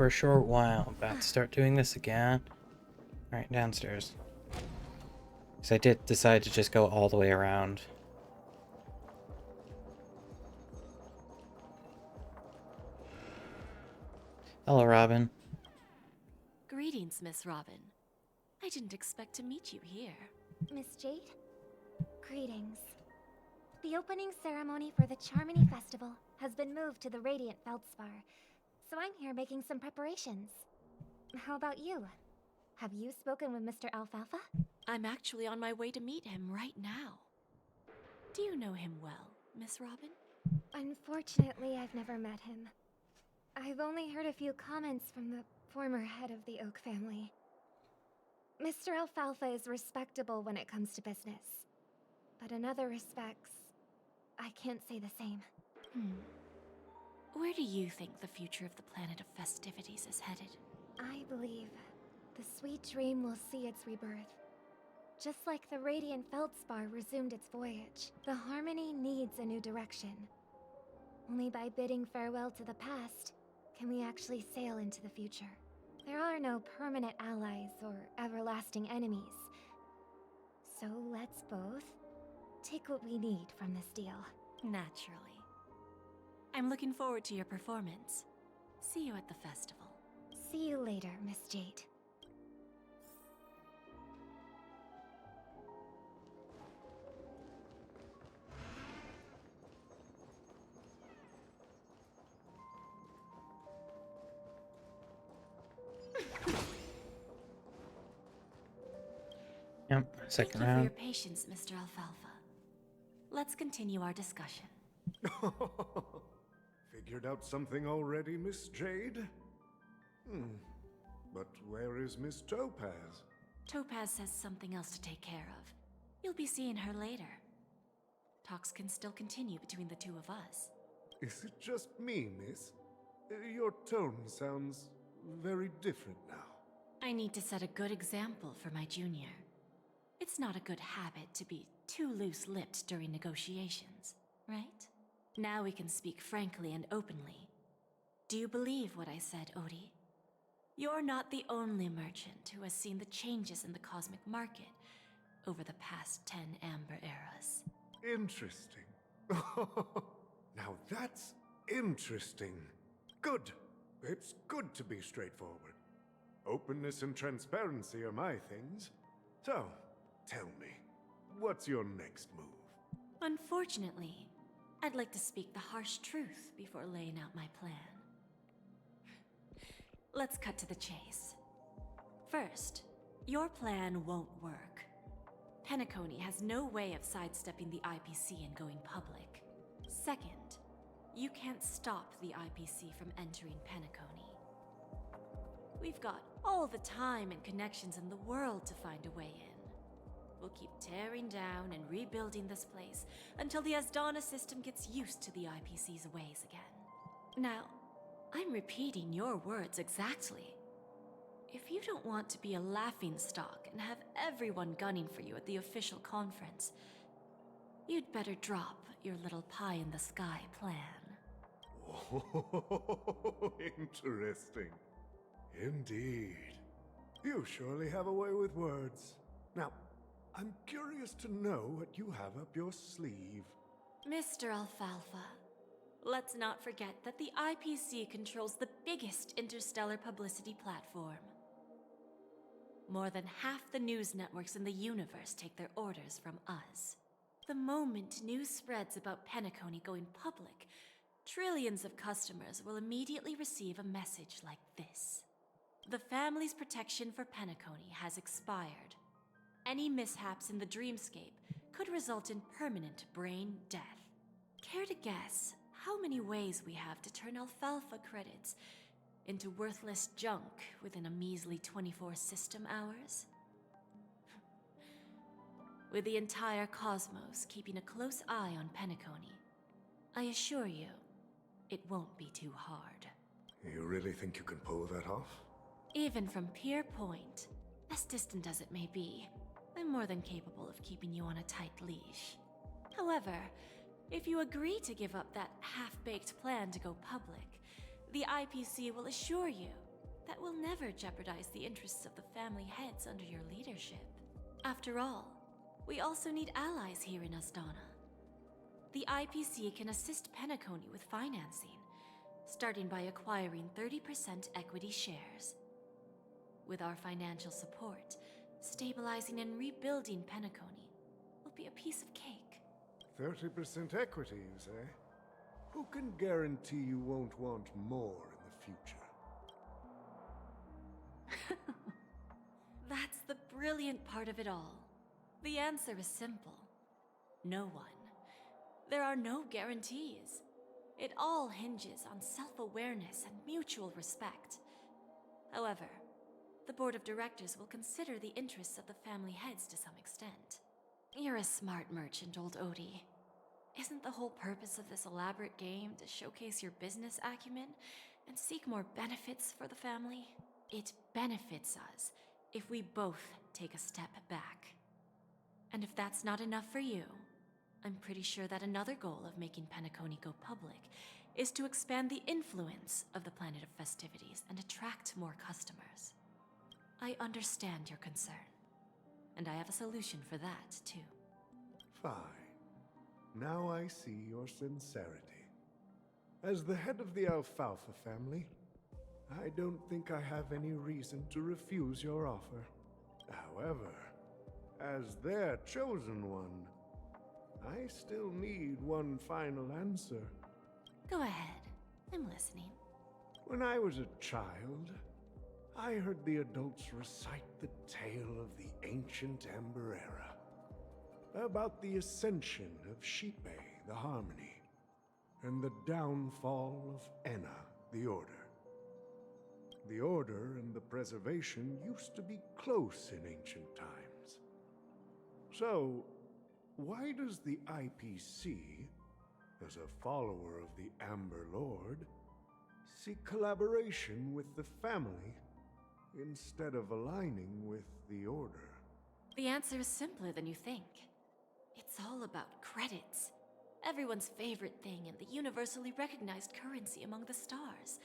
for a short while. About to start doing this again. Alright, downstairs. Because I did decide to just go all the way around. Hello, Robin. Greetings, Miss Robin. I didn't expect to meet you here. Miss Jade? Greetings. The opening ceremony for the Charmony Festival has been moved to the Radiant Feldspar, so I'm here making some preparations. How about you? Have you spoken with Mr. Alfalfa? I'm actually on my way to meet him right now. Do you know him well, Miss Robin? Unfortunately, I've never met him. I've only heard a few comments from the former head of the Oak family. Mr. Alfalfa is respectable when it comes to business, but in other respects, I can't say the same. Where do you think the future of the planet of festivities is headed? I believe the sweet dream will see its rebirth. Just like the Radiant Feldspar resumed its voyage, the Harmony needs a new direction. Only by bidding farewell to the past can we actually sail into the future. There are no permanent allies or everlasting enemies. So let's both take what we need from this deal. Naturally. I'm looking forward to your performance. See you at the festival. See you later, Miss Jade. Yep, second Thank you for round. your patience, Mr. Alfalfa. Let's continue our discussion. Figured out something already, Miss Jade? But where is Miss Topaz? Topaz has something else to take care of. You'll be seeing her later. Talks can still continue between the two of us. Is it just me, miss? Your tone sounds very different now. I need to set a good example for my junior. It's not a good habit to be too loose-lipped during negotiations, right? Now we can speak frankly and openly. Do you believe what I said, Odie? You're not the only merchant who has seen the changes in the cosmic market over the past 10 Amber Eras. Interesting. Now that's interesting. Good. It's good to be straightforward. Openness and transparency are my things. So, tell me, what's your next move? Unfortunately, I'd like to speak the harsh truth before laying out my plan. Let's cut to the chase. First, your plan won't work. Penacony has no way of sidestepping the IPC and going public. Second, you can't stop the IPC from entering Penacony. We've got all the time and connections in the world to find a way in. We'll keep tearing down and rebuilding this place until the Asdana system gets used to the IPC's ways again. Now, I'm repeating your words exactly. If you don't want to be a laughingstock and have everyone gunning for you at the official conference, you'd better drop your little pie-in-the-sky plan. Oh, interesting. Indeed. You surely have a way with words. Now, I'm curious to know what you have up your sleeve. Mr. Alfalfa, let's not forget that the IPC controls the biggest interstellar publicity platform. More than half the news networks in the universe take their orders from us. The moment news spreads about Penacony going public, trillions of customers will immediately receive a message like this. The family's protection for Penacony has expired. Any mishaps in the dreamscape could result in permanent brain death. Care to guess how many ways we have to turn alfalfa credits into worthless junk within a measly 24 system hours? With the entire cosmos keeping a close eye on Penacony, I assure you, it won't be too hard. You really think you can pull that off? Even from Pier Point, as distant as it may be, I'm more than capable of keeping you on a tight leash. However, if you agree to give up that half-baked plan to go public, the IPC will assure you that will never jeopardize the interests of the family heads under your leadership. After all, we also need allies here in Asdana. The IPC can assist Penacony with financing, starting by acquiring 30% equity shares. With our financial support, stabilizing and rebuilding Penacony will be a piece of cake. 30% equity, you say? Who can guarantee you won't want more in the future? That's the brilliant part of it all. The answer is simple. No one. There are no guarantees. It all hinges on self-awareness and mutual respect. However, the board of directors will consider the interests of the family heads to some extent. You're a smart merchant, old Odie. Isn't the whole purpose of this elaborate game to showcase your business acumen and seek more benefits for the family? It benefits us if we both take a step back. And if that's not enough for you, I'm pretty sure that another goal of making Penacony go public is to expand the influence of the Planet of Festivities and attract more customers. I understand your concern, and I have a solution for that, too. Fine. Now I see your sincerity. As the head of the Alfalfa family, I don't think I have any reason to refuse your offer. However, as their chosen one, I still need one final answer. Go ahead. I'm listening. When I was a child, I heard the adults recite the tale of the ancient Ember Era, about the ascension of Shipe, the Harmony, and the downfall of Enna, the Order. The Order and the Preservation used to be close in ancient times. So, why does the IPC, as a follower of the Amber Lord, seek collaboration with the family instead of aligning with the Order? The answer is simpler than you think. It's all about credits. Everyone's favorite thing and the universally recognized currency among the stars.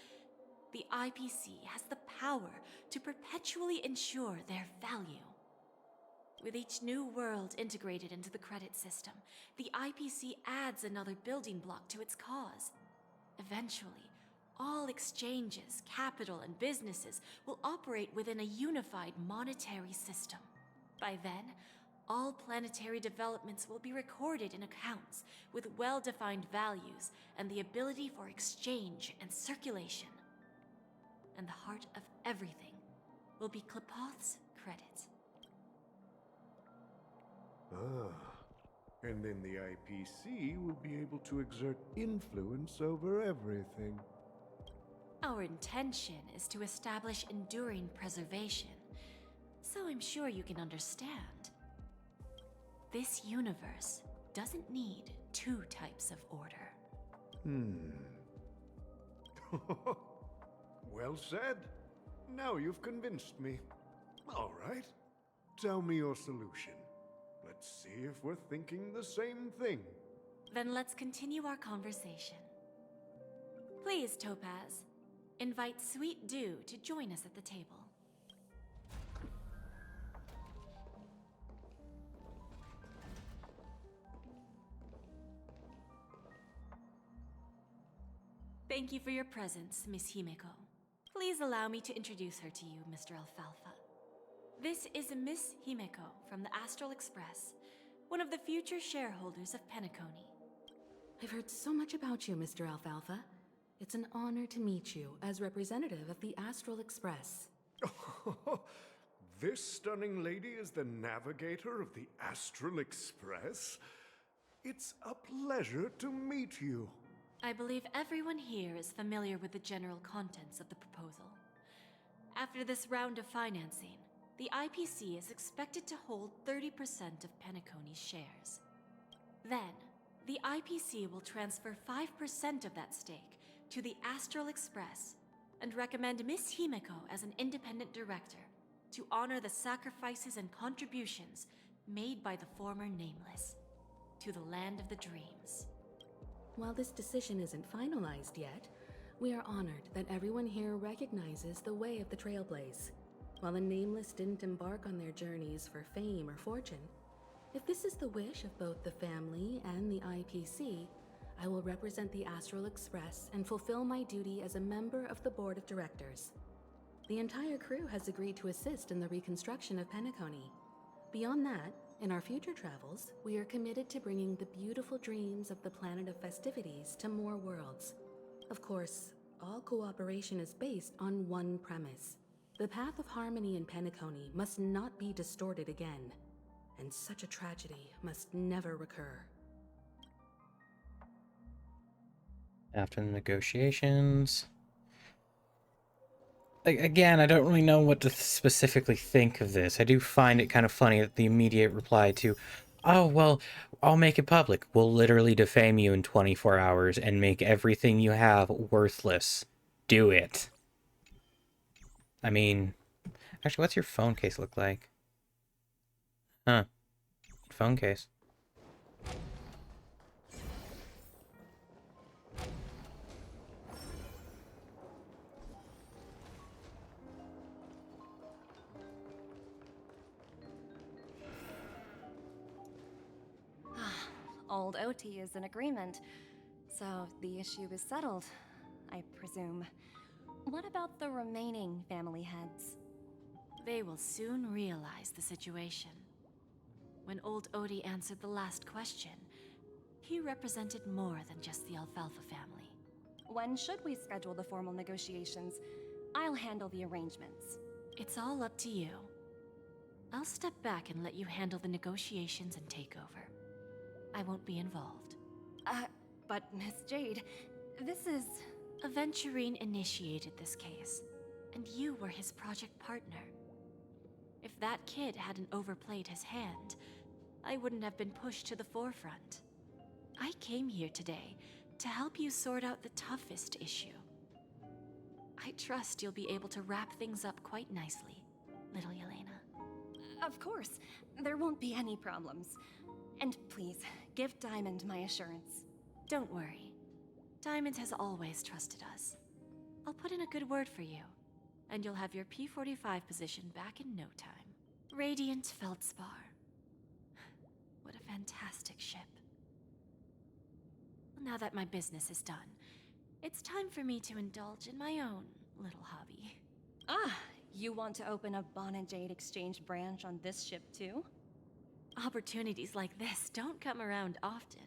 The IPC has the power to perpetually ensure their value. With each new world integrated into the credit system, the IPC adds another building block to its cause. Eventually, all exchanges, capital, and businesses will operate within a unified monetary system. By then, all planetary developments will be recorded in accounts with well-defined values and the ability for exchange and circulation. And the heart of everything will be Klepoth's credit. And then the IPC will be able to exert influence over everything. Our intention is to establish enduring preservation, so I'm sure you can understand. This universe doesn't need two types of order. Well said. Now you've convinced me. All right. Tell me your solution. Let's see if we're thinking the same thing. Then let's continue our conversation. Please, Topaz, invite Sweet Dew to join us at the table. Thank you for your presence, Miss Himeko. Please allow me to introduce her to you, Mr. Alfalfa. This is Miss Himeko from the Astral Express, one of the future shareholders of Penacony. I've heard so much about you, Mr. Alfalfa. It's an honor to meet you as representative of the Astral Express. This stunning lady is the navigator of the Astral Express? It's a pleasure to meet you. I believe everyone here is familiar with the general contents of the proposal. After this round of financing, the IPC is expected to hold 30% of Penacony's shares. Then, the IPC will transfer 5% of that stake to the Astral Express and recommend Miss Himeko as an independent director to honor the sacrifices and contributions made by the former Nameless to the Land of the Dreams. While this decision isn't finalized yet, We are honored that everyone here recognizes the way of the Trailblaze. While the Nameless didn't embark on their journeys for fame or fortune, if this is the wish of both the family and the IPC, I will represent the Astral Express and fulfill my duty as a member of the board of directors. The entire crew has agreed to assist in the reconstruction of Penacony. Beyond that, in our future travels, we are committed to bringing the beautiful dreams of the planet of festivities to more worlds. Of course, all cooperation is based on one premise. The path of harmony in Penacony must not be distorted again, and such a tragedy must never recur. After the negotiations. Again, I don't really know what to specifically think of this. I do find it kind of funny that the immediate reply to, oh, well, I'll make it public. We'll literally defame you in 24 hours and make everything you have worthless. Do it. I mean, actually, what's your phone case look like? Huh. Phone case. Old OT is in agreement, so the issue is settled, I presume. What about the remaining family heads? They will soon realize the situation. When old Odie answered the last question, he represented more than just the Alfalfa family. When should we schedule the formal negotiations? I'll handle the arrangements. It's all up to you. I'll step back and let you handle the negotiations and takeover. I won't be involved. But Miss Jade, this is... Aventurine initiated this case, and you were his project partner. If that kid hadn't overplayed his hand, I wouldn't have been pushed to the forefront. I came here today to help you sort out the toughest issue. I trust you'll be able to wrap things up quite nicely, little Yelena. Of course, there won't be any problems. And please, give Diamond my assurance. Don't worry. Diamond has always trusted us. I'll put in a good word for you, and you'll have your P-45 position back in no time. Radiant Feldspar. What a fantastic ship. Well, now that my business is done, it's time for me to indulge in my own little hobby. Ah, you want to open a Bon and Jade exchange branch on this ship too? Opportunities like this don't come around often.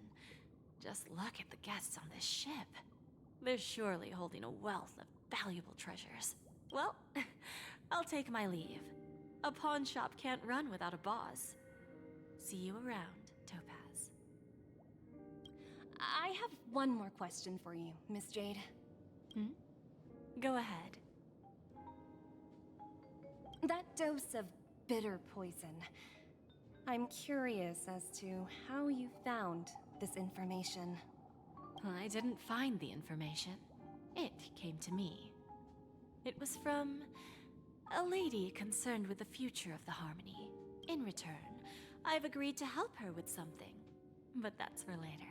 Just look at the guests on this ship. They're surely holding a wealth of valuable treasures. Well, I'll take my leave. A pawn shop can't run without a boss. See you around, Topaz. I have one more question for you, Miss Jade. Go ahead. That dose of bitter poison. I'm curious as to how you found this information. I didn't find the information. It came to me. It was from a lady concerned with the future of the Harmony. In return, I've agreed to help her with something. But that's for later.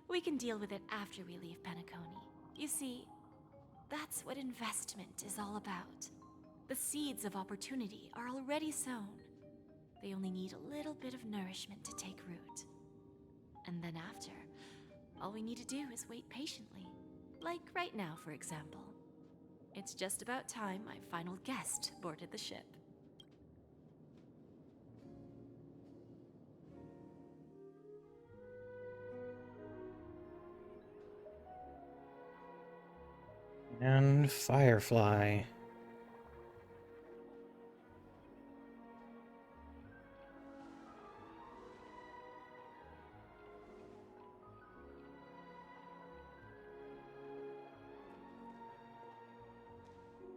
We can deal with it after we leave Penacony. You see, that's what investment is all about. The seeds of opportunity are already sown. They only need a little bit of nourishment to take root. And then after, all we need to do is wait patiently. Like right now, for example. It's just about time my final guest boarded the ship. And Firefly.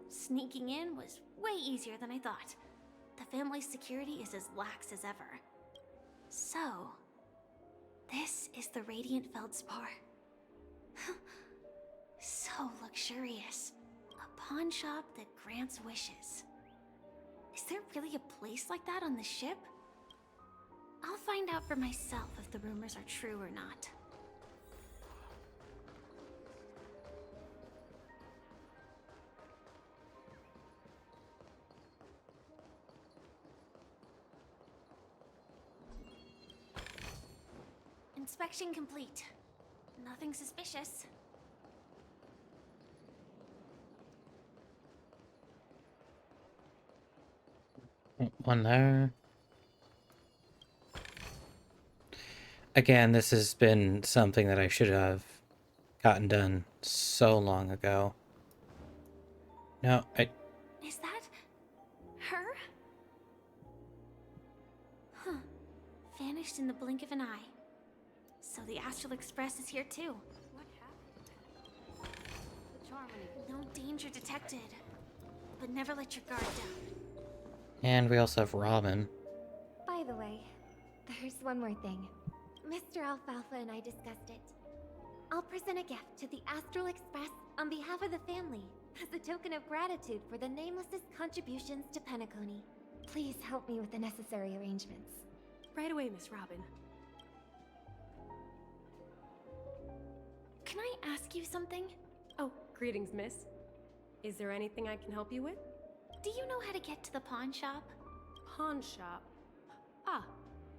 Sneaking in was way easier than I thought. The family's security is as lax as ever. So, this is the Radiant Feldspar. So luxurious. A pawn shop that grants wishes. Is there really a place like that on the ship? I'll find out for myself if the rumors are true or not. Inspection complete. Nothing suspicious. One there. Again, this has been something that I should have gotten done so long ago. No, Is that her? Huh. Vanished in the blink of an eye. So the Astral Express is here too. What happened? The Charmony. No danger detected. But never let your guard down. And we also have Robin. By the way, there's one more thing. Mr. Alfalfa and I discussed it. I'll present a gift to the Astral Express on behalf of the family, as a token of gratitude for the Nameless's contributions to Penacony. Please help me with the necessary arrangements. Right away, Miss Robin. Can I ask you something? Oh, greetings, miss. Is there anything I can help you with? Do you know how to get to the pawn shop? Pawn shop. Ah,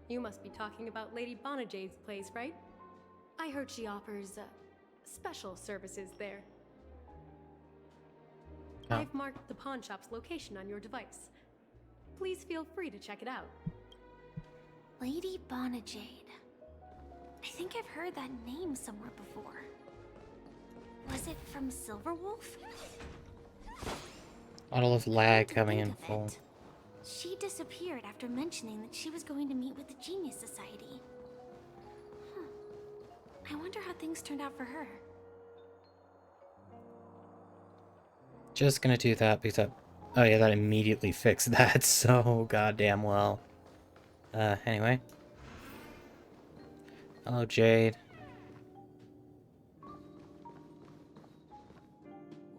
you must be talking about Lady Bonajade's place, right? I heard she offers special services there. Oh. I've marked the pawn shop's location on your device. Please feel free to check it out. Lady Bonajade. I think I've heard that name somewhere before. Was it from Silverwolf? A lot of lag Come to coming think in of full. it, she disappeared after mentioning that she was going to meet with the Genius Society. I wonder how things turned out for her. Just gonna do that because that... Oh yeah, that immediately fixed that so goddamn well. Anyway. Hello, Jade.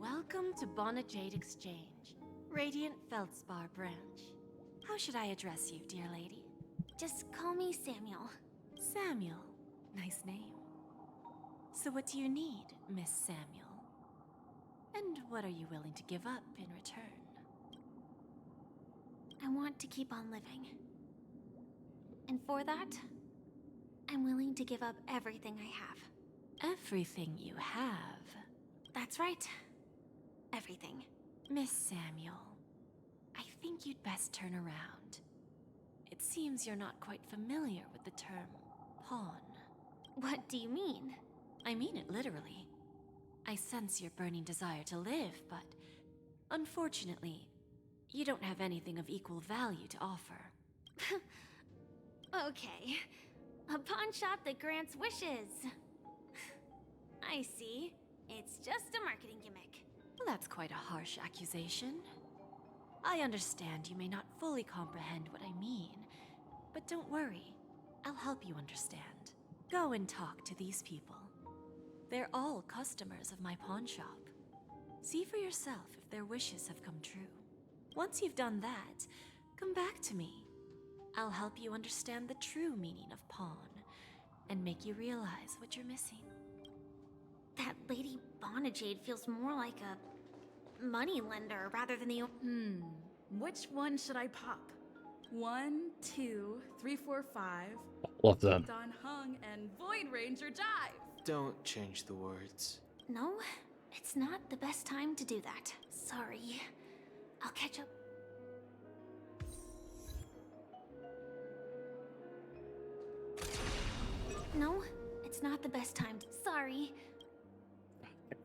Welcome to Bonajade Exchange, Radiant Feldspar branch. How should I address you, dear lady? Just call me Samuel. Samuel. Nice name. So what do you need, Miss Samuel? And what are you willing to give up in return? I want to keep on living. And for that, I'm willing to give up everything I have. Everything you have. That's right. Everything. Miss Samuel, I think you'd best turn around. It seems you're not quite familiar with the term pawn. What do you mean? I mean it literally. I sense your burning desire to live, but unfortunately, you don't have anything of equal value to offer. Okay. A pawn shop that grants wishes. I see. It's just a marketing gimmick. Well, that's quite a harsh accusation. I understand you may not fully comprehend what I mean, but don't worry. I'll help you understand. Go and talk to these people. They're all customers of my pawn shop. See for yourself if their wishes have come true. Once you've done that, come back to me. I'll help you understand the true meaning of pawn and make you realize what you're missing. That Lady Bonajade feels more like a money lender rather than the... Which one should I pop? 1, 2, 3, 4, 5. All of them. Don Hung and Void Ranger Jive. Don't change the words. No, it's not the best time to do that. Sorry. I'll catch up. No, it's not the best time. Sorry.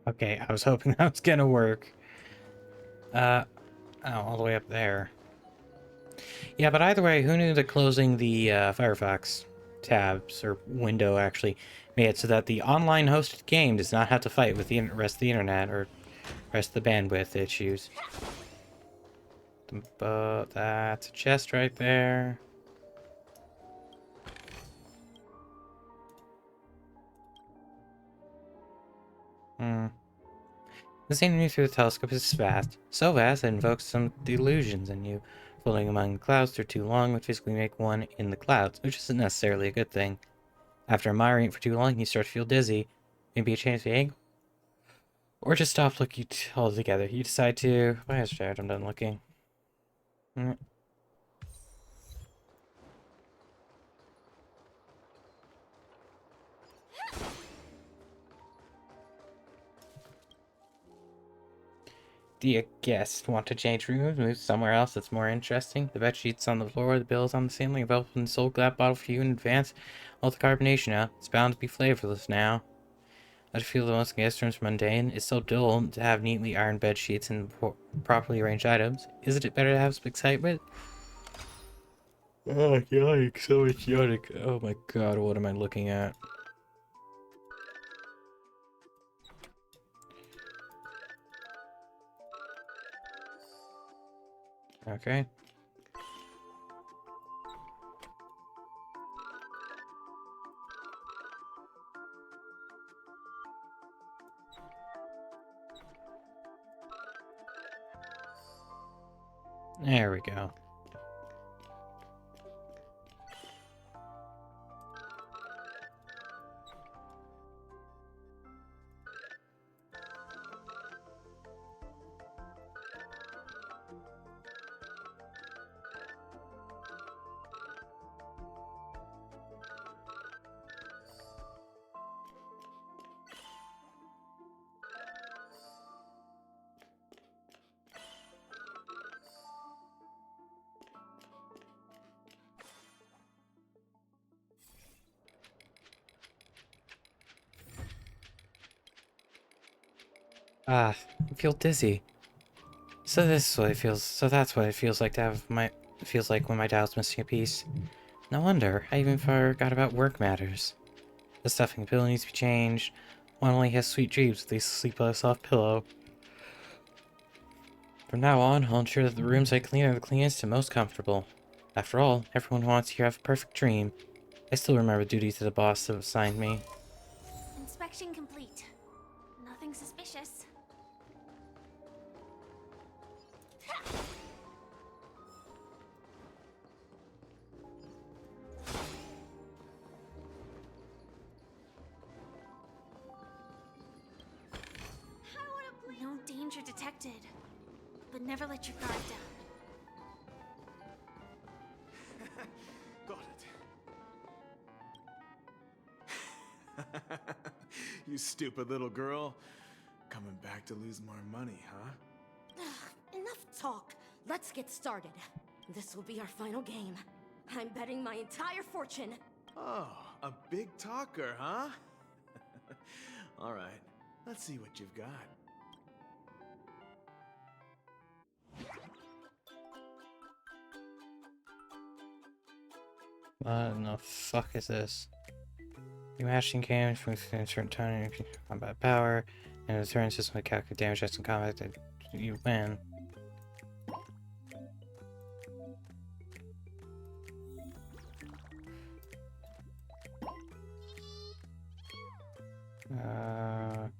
Okay, I was hoping that was gonna work. Oh, all the way up there. Yeah, but either way, who knew that closing the Firefox tabs, or window actually, made it so that the online hosted game does not have to fight with the rest of the internet, or rest of the bandwidth issues. But that's a chest right there. The seeing you through the telescope is vast, so vast that it invokes some delusions in you. Floating among the clouds for too long would physically make one in the clouds, which isn't necessarily a good thing. After admiring it for too long, you start to feel dizzy. Maybe a change the angle? Or just stop looking altogether. You decide to... Why is I'm done looking. Do you guests want to change rooms, move somewhere else that's more interesting? The bed sheets on the floor, the bills on the ceiling, I've opened the soul glad bottle for you in advance. All the carbonation out. It's bound to be flavorless now. I feel the most guest rooms mundane. It's so dull to have neatly ironed bed sheets and properly arranged items. Isn't it better to have some excitement? Oh, yikes, so idiotic. Oh my god, what am I looking at? Okay. There we go. Ah, I feel dizzy. So this is what it feels. So that's what it feels like to have my. Feels like when my dial's missing a piece. No wonder. I even forgot about work matters. The stuffing pillow needs to be changed. One only has sweet dreams if they sleep on a soft pillow. From now on, I'll ensure that the rooms I clean are the cleanest and most comfortable. After all, everyone wants to have a perfect dream. I still remember the duties that the boss assigned me. Inspection complete. Nothing suspicious. No danger detected. But never let your guard down. Got it. You stupid little girl. Coming back to lose more money, huh? Enough talk. Let's get started. This will be our final game. I'm betting my entire fortune. Oh, a big talker, huh? All right, let's see what you've got. What in the fuck is this? You mashing games from a certain time in combat power, and the turn system to calculate damage that's in combat that you win.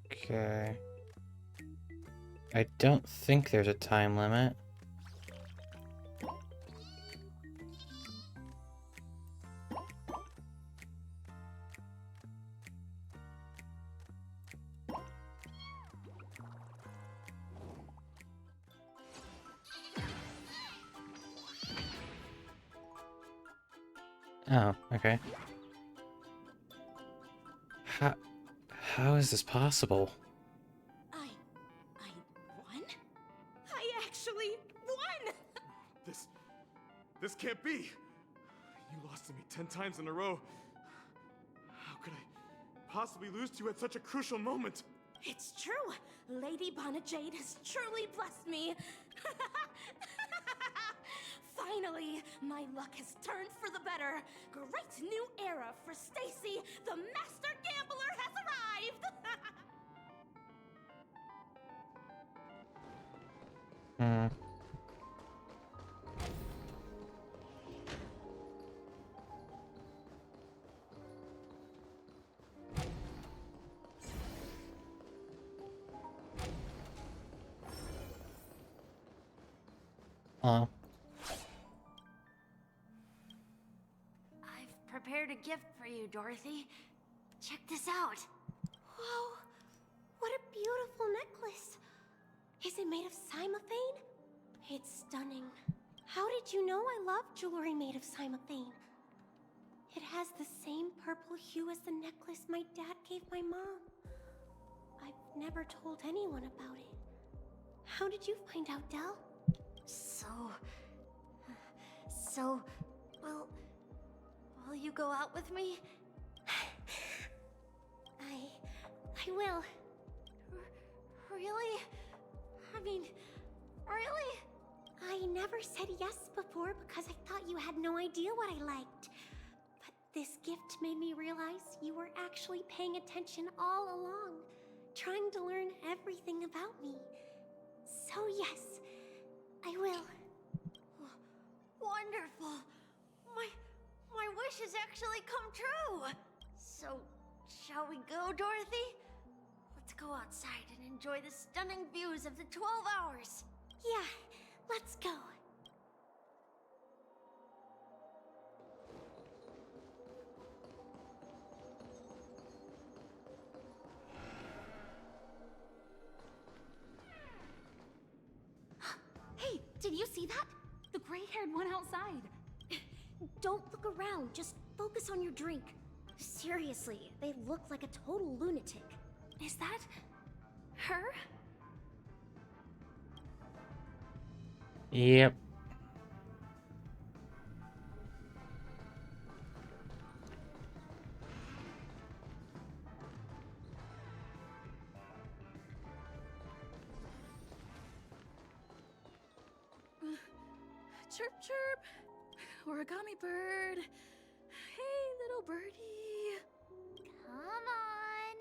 Okay. I don't think there's a time limit. Oh, okay. How is this possible? I won? I actually won! This can't be! You lost to me 10 times in a row. How could I possibly lose to you at such a crucial moment? It's true! Lady Bonajade has truly blessed me! Finally, my luck has turned for the better. Great new era for Stacy. The master gambler has arrived. I've prepared a gift for you, Dorothy. Check this out. Whoa, what a beautiful necklace. Is it made of cymophane? It's stunning. How did you know I love jewelry made of cymophane? It has the same purple hue as the necklace my dad gave my mom. I've never told anyone about it. How did you find out, Del? So, will you go out with me? I will. Really? I mean, really? I never said yes before because I thought you had no idea what I liked. But this gift made me realize you were actually paying attention all along, trying to learn everything about me. So yes, I will. Wonderful! My wish has actually come true! So, shall we go, Dorothy? Let's go outside and enjoy the stunning views of the 12 hours! Yeah, let's go. Hey, did you see that? The gray-haired one outside. Don't look around, just focus on your drink. Seriously, they look like a total lunatic. Is that her? Yep. Chirp, chirp. Origami bird. Hey, little birdie. Come on.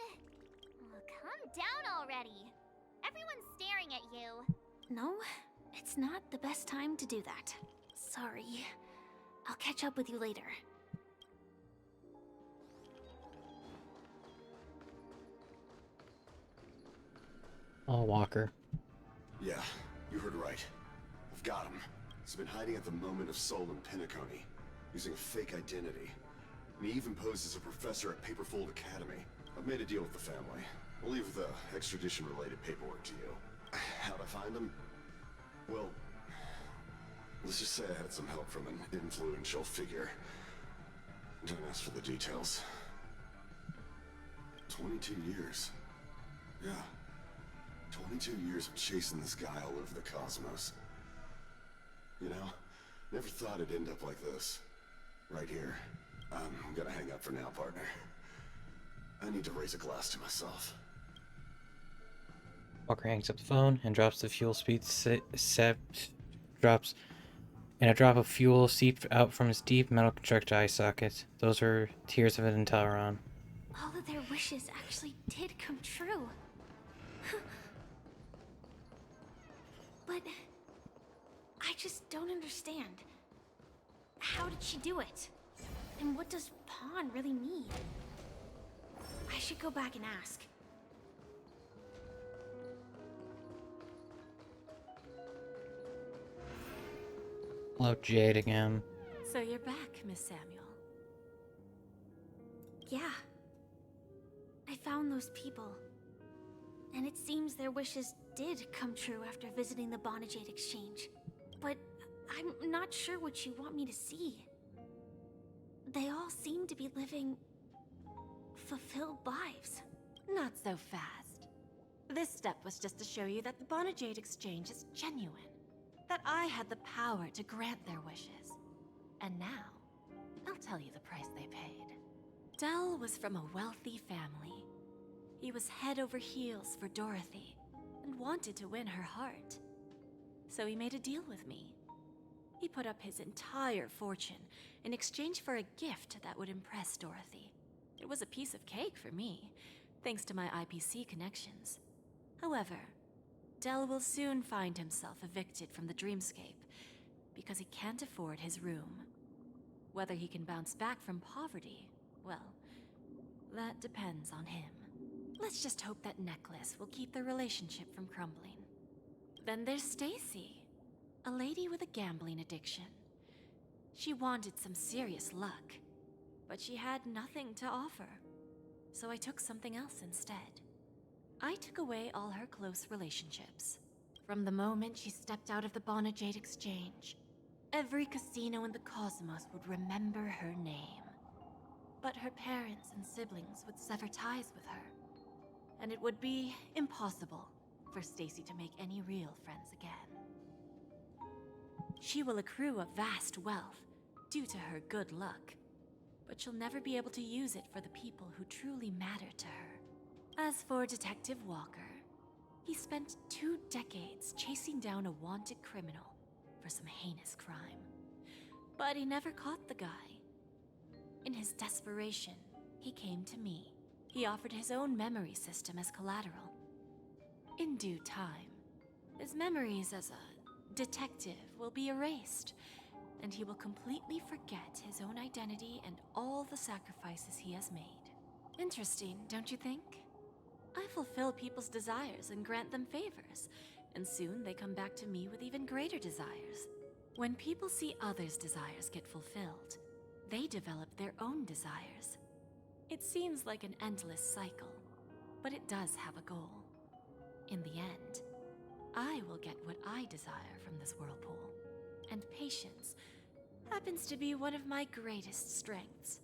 Oh, calm down already. Everyone's staring at you. No, it's not the best time to do that. Sorry. I'll catch up with you later. Oh, Walker. Yeah, you heard right. I've got him. He's been hiding at the moment of soul in Penacony, using a fake identity. And he even posed as a professor at Paperfold Academy. I've made a deal with the family. I'll leave the extradition-related paperwork to you. How'd I find him? Well, let's just say I had some help from an influential figure. Don't ask for the details. 22 years. Yeah. 22 years of chasing this guy all over the cosmos. You know, never thought it'd end up like this. Right here. I'm gonna hang up for now, partner. I need to raise a glass to myself. Walker hangs up the phone and drops the fuel speed drops, and a drop of fuel seeped out from his deep metal constructed eye socket. Those are tears of an Inteleron. All of their wishes actually did come true. But I just don't understand. How did she do it? And what does pawn really mean? I should go back and ask. Hello, Jade again. So you're back, Miss Samuel. Yeah. I found those people. And it seems their wishes did come true after visiting the Bonajade Exchange. But I'm not sure what you want me to see. They all seem to be living fulfilled lives. Not so fast. This step was just to show you that the Bonajade Exchange is genuine. That I had the power to grant their wishes. And now, I'll tell you the price they paid. Del was from a wealthy family. He was head over heels for Dorothy, and wanted to win her heart. So he made a deal with me. He put up his entire fortune in exchange for a gift that would impress Dorothy. It was a piece of cake for me, thanks to my IPC connections. However, Del will soon find himself evicted from the dreamscape because he can't afford his room. Whether he can bounce back from poverty, well, that depends on him. Let's just hope that necklace will keep their relationship from crumbling. Then there's Stacy, a lady with a gambling addiction. She wanted some serious luck, but she had nothing to offer. So I took something else instead. I took away all her close relationships. From the moment she stepped out of the Bonajade Exchange, every casino in the cosmos would remember her name. But her parents and siblings would sever ties with her, and it would be impossible for Stacy to make any real friends again. She will accrue a vast wealth due to her good luck, but she'll never be able to use it for the people who truly matter to her. As for Detective Walker, he spent 2 decades chasing down a wanted criminal for some heinous crime. But he never caught the guy. In his desperation, he came to me. He offered his own memory system as collateral. In due time, his memories as a detective will be erased, and he will completely forget his own identity and all the sacrifices he has made. Interesting, don't you think? I fulfill people's desires and grant them favors, and soon they come back to me with even greater desires. When people see others' desires get fulfilled, they develop their own desires. It seems like an endless cycle, but it does have a goal. In the end, I will get what I desire from this whirlpool, and patience happens to be one of my greatest strengths.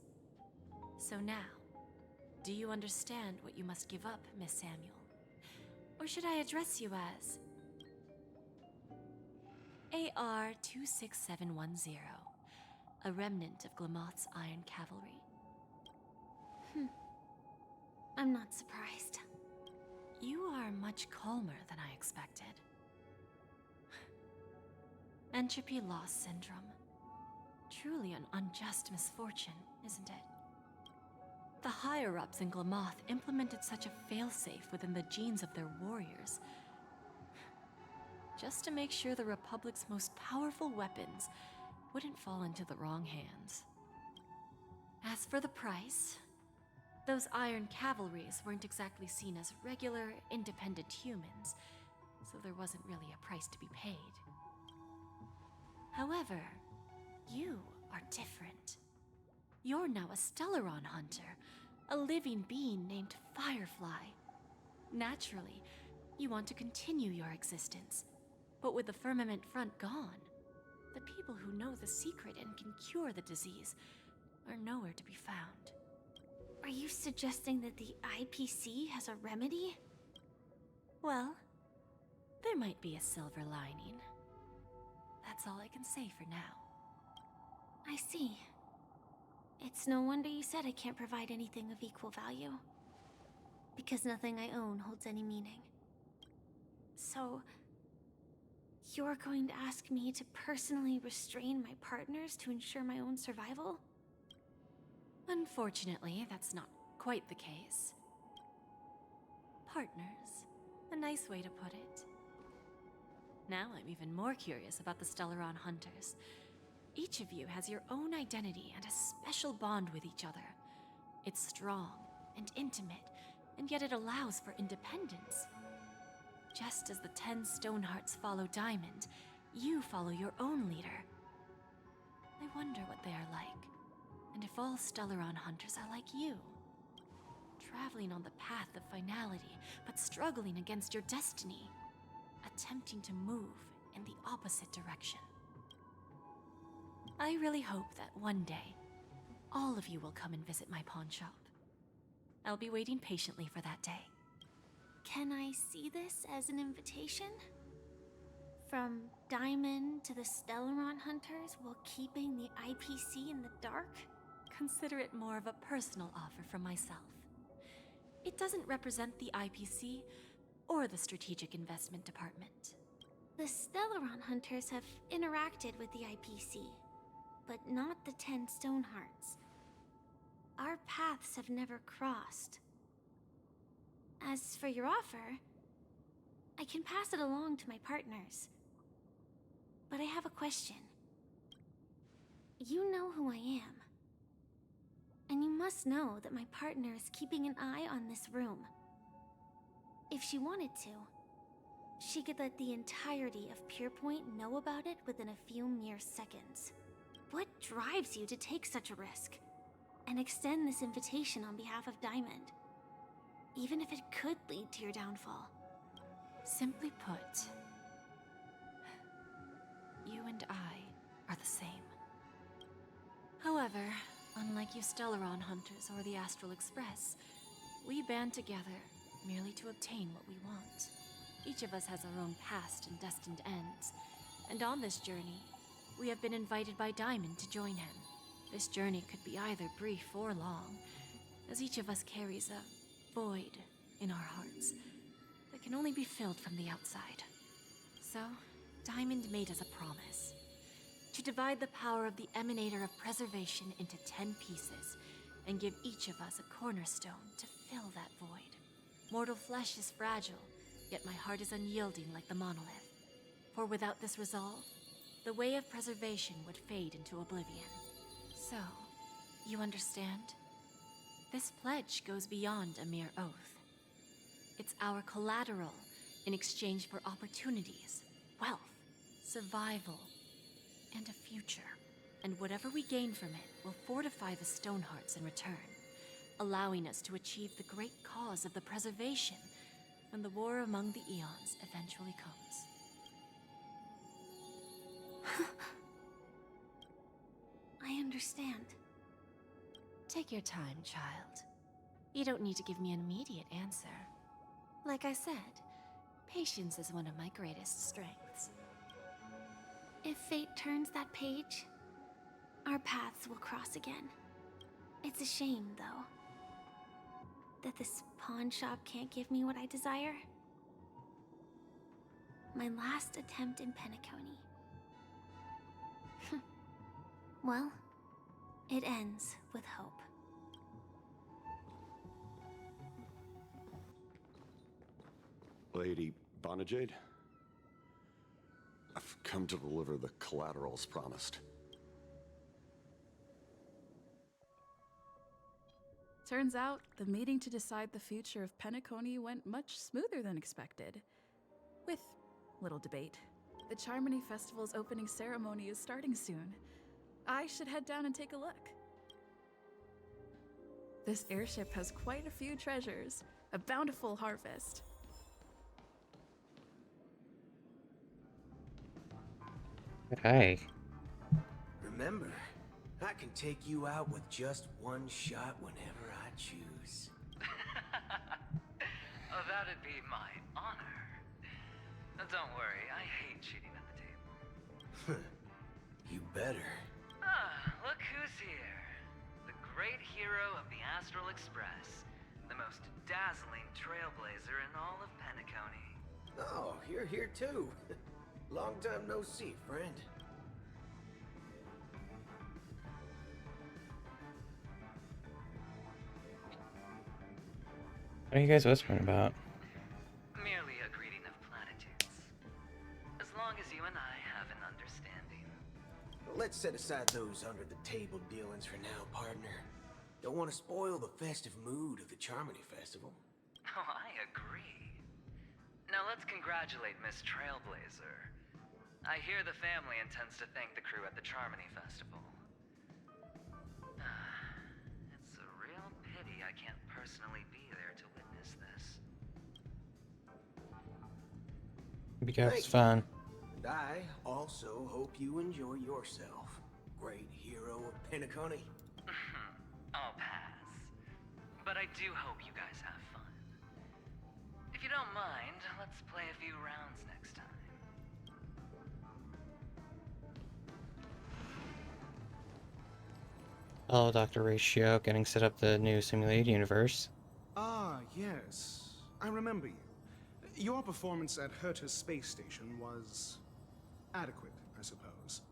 So now, do you understand what you must give up, Miss Samuel? Or should I address you as AR-26710, a remnant of Glamoth's Iron Cavalry? I'm not surprised. You are much calmer than I expected. Entropy loss syndrome. Truly an unjust misfortune, isn't it? The higher-ups in Glamoth implemented such a failsafe within the genes of their warriors, just to make sure the Republic's most powerful weapons wouldn't fall into the wrong hands. As for the price, those Iron Cavalries weren't exactly seen as regular, independent humans, so there wasn't really a price to be paid. However, you are different. You're now a Stellaron hunter, a living being named Firefly. Naturally, you want to continue your existence, but with the Firmament Front gone, the people who know the secret and can cure the disease are nowhere to be found. Are you suggesting that the IPC has a remedy? Well, there might be a silver lining. That's all I can say for now. I see. It's no wonder you said I can't provide anything of equal value. Because nothing I own holds any meaning. So, you're going to ask me to personally restrain my partners to ensure my own survival? Unfortunately, that's not quite the case. Partners, a nice way to put it. Now I'm even more curious about the Stellaron Hunters. Each of you has your own identity and a special bond with each other. It's strong and intimate, and yet it allows for independence. Just as the 10 Stonehearts follow Diamond, you follow your own leader. I wonder what they are like, and if all Stellaron Hunters are like you. Traveling on the path of finality, but struggling against your destiny. Attempting to move in the opposite direction. I really hope that one day, all of you will come and visit my pawn shop. I'll be waiting patiently for that day. Can I see this as an invitation? From Diamond to the Stellaron Hunters while keeping the IPC in the dark? Consider it more of a personal offer from myself. It doesn't represent the IPC or the Strategic Investment Department. The Stellaron Hunters have interacted with the IPC, but not the 10 Stonehearts. Our paths have never crossed. As for your offer, I can pass it along to my partners. But I have a question. You know who I am. And you must know that my partner is keeping an eye on this room. If she wanted to, she could let the entirety of Purepoint know about it within a few mere seconds. What drives you to take such a risk and extend this invitation on behalf of Diamond, even if it could lead to your downfall? Simply put, you and I are the same. However, unlike you Stellaron Hunters or the Astral Express, we band together merely to obtain what we want. Each of us has our own past and destined ends. And on this journey, we have been invited by Diamond to join him. This journey could be either brief or long, as each of us carries a void in our hearts that can only be filled from the outside. So, Diamond made us a promise to divide the power of the Emanator of Preservation into 10 pieces and give each of us a cornerstone to fill that void. Mortal flesh is fragile, yet my heart is unyielding like the monolith. For without this resolve, the way of preservation would fade into oblivion. So, you understand? This pledge goes beyond a mere oath. It's our collateral in exchange for opportunities, wealth, survival, and a future. And whatever we gain from it will fortify the Stonehearts in return, allowing us to achieve the great cause of the preservation when the war among the eons eventually comes. I understand. Take your time, child. You don't need to give me an immediate answer. Like I said, patience is one of my greatest strengths. If fate turns that page, our paths will cross again. It's a shame, though, that this pawn shop can't give me what I desire. My last attempt in Penacony. Well, it ends with hope. Lady Bonajade? I've come to deliver the collaterals promised. Turns out, the meeting to decide the future of Penacony went much smoother than expected. With little debate. The Charmony Festival's opening ceremony is starting soon. I should head down and take a look. This airship has quite a few treasures. A bountiful harvest. Hey. Remember, I can take you out with just one shot whenever I choose. Oh, that'd be my honor. Now, don't worry, I hate cheating at the table. You better. Ah, look who's here. The great hero of the Astral Express. The most dazzling trailblazer in all of Penacony. Oh, you're here too. Long time no see, friend. What are you guys whispering about? Merely a greeting of platitudes. As long as you and I have an understanding. Let's set aside those under-the-table dealings for now, partner. Don't want to spoil the festive mood of the Charmony Festival. Oh, I agree. Now let's congratulate Miss Trailblazer. I hear the family intends to thank the crew at the Charmony Festival. It's a real pity I can't personally be there to witness this. Because fun. And I also hope you enjoy yourself, great hero of Penacony. I'll pass. But I do hope you guys have fun. If you don't mind, let's play a few rounds next time. Hello, Dr. Ratio, getting set up the new simulated universe. Ah, yes. I remember you. Your performance at Herta's space station was adequate, I suppose.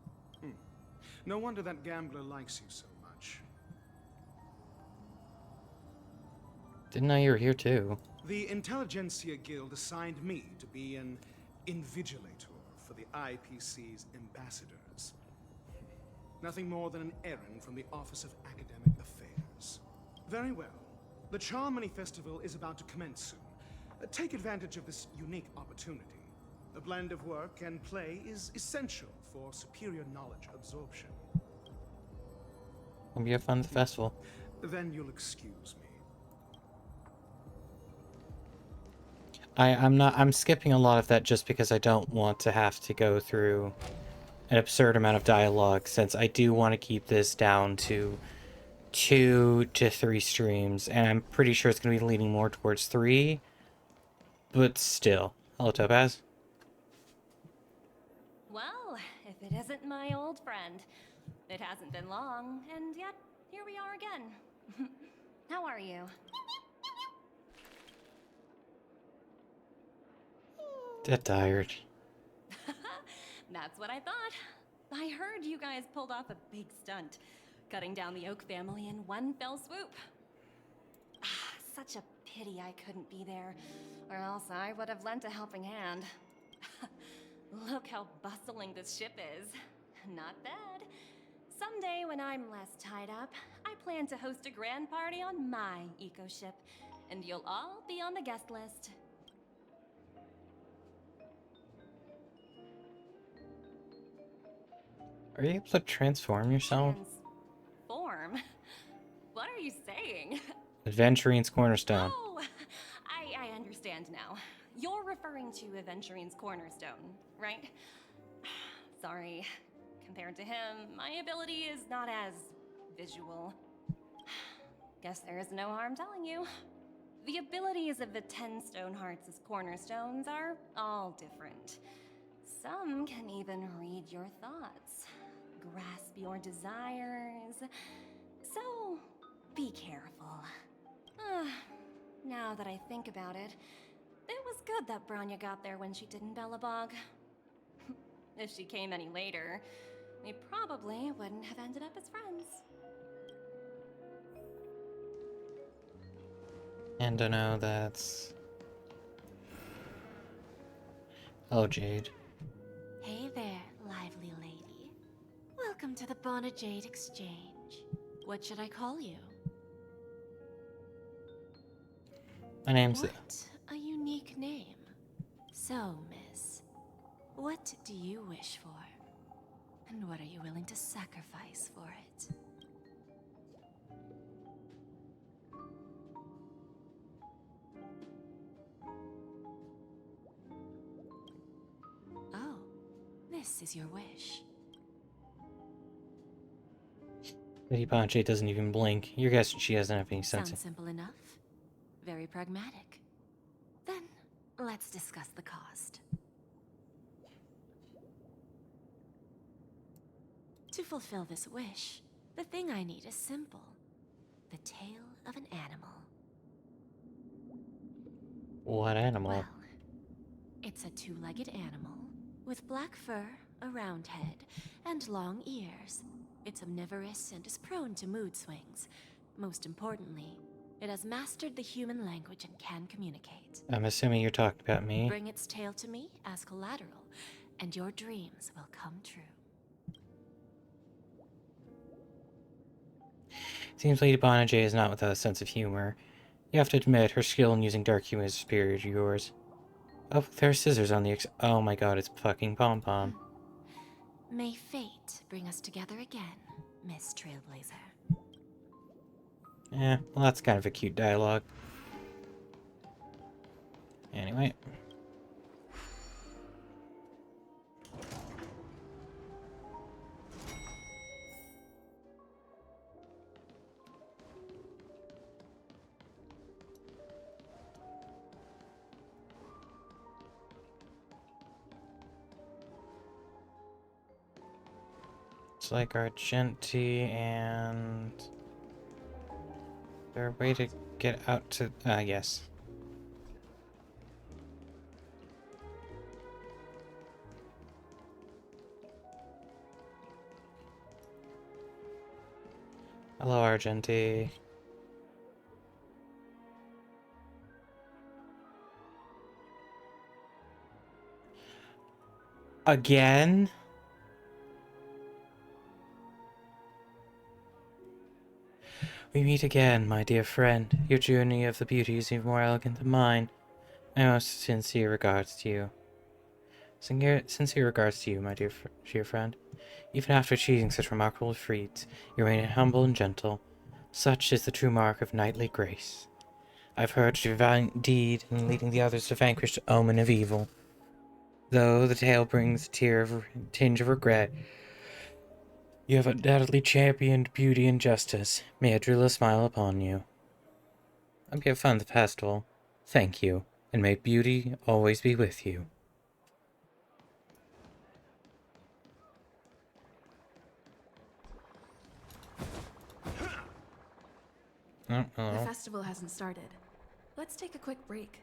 No wonder that gambler likes you so much. Didn't know you were here too. The Intelligentsia Guild assigned me to be an invigilator for the IPC's ambassadors. Nothing more than an errand from the Office of Academic Affairs. Very well. The Charmony Festival is about to commence soon. Take advantage of this unique opportunity. A blend of work and play is essential for superior knowledge absorption. Hope you have fun at the festival. Then you'll excuse me. I'm skipping a lot of that just because I don't want to have to go through an absurd amount of dialogue, since I do want to keep this down to 2 to 3 streams, and I'm pretty sure it's going to be leaning more towards 3, but still. Hello, Topaz. Well, if it isn't my old friend. It hasn't been long, and yet here we are again. How are you? Dead tired. That's what I thought. I heard you guys pulled off a big stunt, cutting down the Oak family in one fell swoop. Such a pity I couldn't be there, or else I would have lent a helping hand. Look how bustling this ship is. Not bad. Someday when I'm less tied up, I plan to host a grand party on my eco-ship, and you'll all be on the guest list. Are you able to transform yourself? Transform? What are you saying? Adventurine's Cornerstone. Oh, I understand now. You're referring to Adventurine's Cornerstone, right? Sorry. Compared to him, my ability is not as visual. Guess there is no harm telling you. The abilities of the 10 Stonehearts' cornerstones are all different. Some can even read your thoughts, grasp your desires. So, be careful. Now that I think about it, it was good that Branya got there when she did in Bellabog. If she came any later, we probably wouldn't have ended up as friends. And I know that's... Hello, Jade. Hey there, lively lady. Welcome to the Bonajade Exchange. What should I call you? My name's... What a unique name. So, miss, what do you wish for? And what are you willing to sacrifice for it? Oh, this is your wish. Lady Bonajade doesn't even blink. You're guessing she doesn't have any sense. Sounds simple enough. Very pragmatic. Then, let's discuss the cost. To fulfill this wish, the thing I need is simple. The tail of an animal. What animal? Well, it's a two-legged animal, with black fur, a round head, and long ears. It's omnivorous and is prone to mood swings. Most importantly, it has mastered the human language and can communicate. I'm assuming you're talking about me. Bring its tail to me as collateral, and your dreams will come true. Seems Lady Bonajade is not without a sense of humor. You have to admit, her skill in using dark humor is superior to yours. Oh, there are scissors on the oh my god, it's fucking Pom-Pom. May fate bring us together again, Miss Trailblazer. Yeah, well that's kind of a cute dialogue. Anyway. It's like Argenti and... Is there a way to get out to... yes. Hello, Argenti. Again? We meet again, my dear friend. Your journey of the beauty is even more elegant than mine. My most sincere regards to you. Sincere regards to you, my dear friend. Even after achieving such remarkable feats, you remain humble and gentle. Such is the true mark of knightly grace. I've heard of your valiant deed in leading the others to vanquish the omen of evil. Though the tale brings a tinge of regret, you have undoubtedly championed beauty and justice. May Adrila smile upon you. I hope you have fun at the festival. Thank you. and may beauty always be with you. Oh, The hello. festival hasn't started. Let's take a quick break.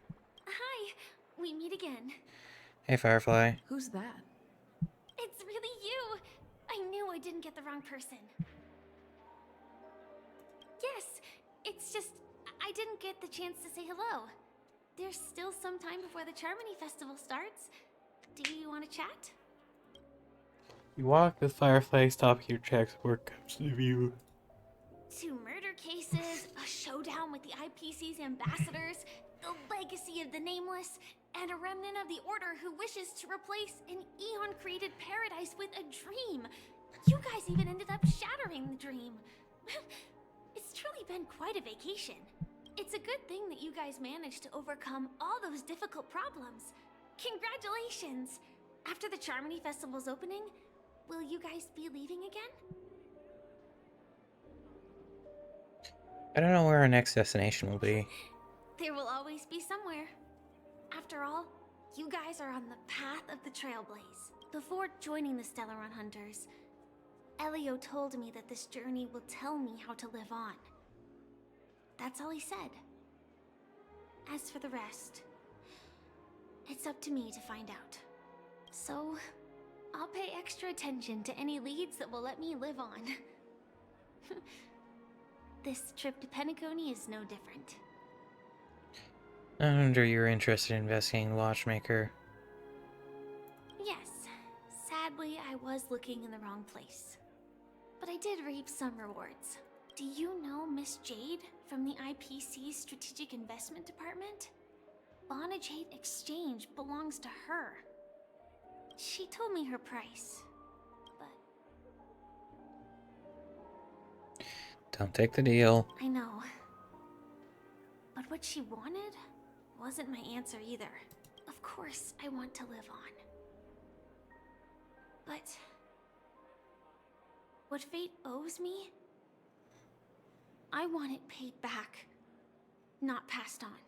Hi, we meet again. Hey, Firefly. Who's that? It's really you! I knew I didn't get the wrong person. Yes, it's just I didn't get the chance to say hello. There's still some time before the Charmony Festival starts. Do you want to chat? You walk with Firefly, stop your checks, work comes to view. 2 murder cases, a showdown with the IPC's ambassadors, the legacy of the Nameless, and a remnant of the Order who wishes to replace an Eon-created paradise with a dream. You guys even ended up shattering the dream. It's truly been quite a vacation. It's a good thing that you guys managed to overcome all those difficult problems. Congratulations! After the Charmony Festival's opening, will you guys be leaving again? I don't know where our next destination will be. There will always be somewhere. After all, you guys are on the path of the Trailblaze. Before joining the Stellaron Hunters, Elio told me that this journey will tell me how to live on. That's all he said. As for the rest, it's up to me to find out. So, I'll pay extra attention to any leads that will let me live on. This trip to Penacony is no different. I wonder you were interested in investigating the Watchmaker. Yes, sadly I was looking in the wrong place. But I did reap some rewards. Do you know Miss Jade from the IPC's Strategic Investment Department? Bonajade Exchange belongs to her. She told me her price, but... Don't take the deal. I know. But what she wanted wasn't my answer either. Of course, I want to live on. But... what fate owes me, I want it paid back, not passed on.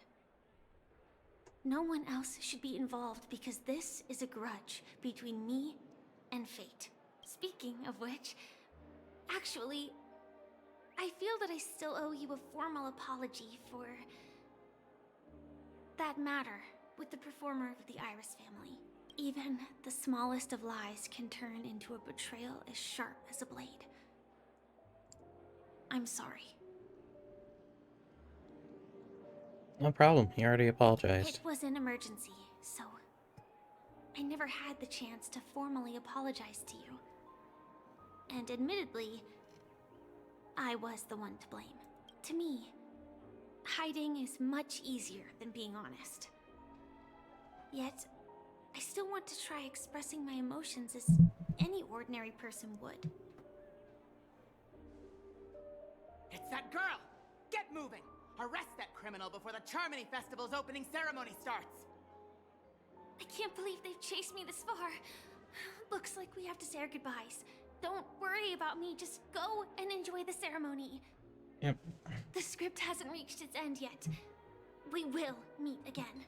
No one else should be involved because this is a grudge between me and fate. Speaking of which, actually, I feel that I still owe you a formal apology for that matter with the performer of the Iris family. Even the smallest of lies can turn into a betrayal as sharp as a blade. I'm sorry. No problem. He already apologized. It was an emergency, so I never had the chance to formally apologize to you. And admittedly, I was the one to blame. To me, hiding is much easier than being honest. Yet, I still want to try expressing my emotions as any ordinary person would. It's that girl! Get moving! Arrest that criminal before the Charmony Festival's opening ceremony starts! I can't believe they've chased me this far. Looks like we have to say our goodbyes. Don't worry about me, just go and enjoy the ceremony. Yep. The script hasn't reached its end yet. We will meet again.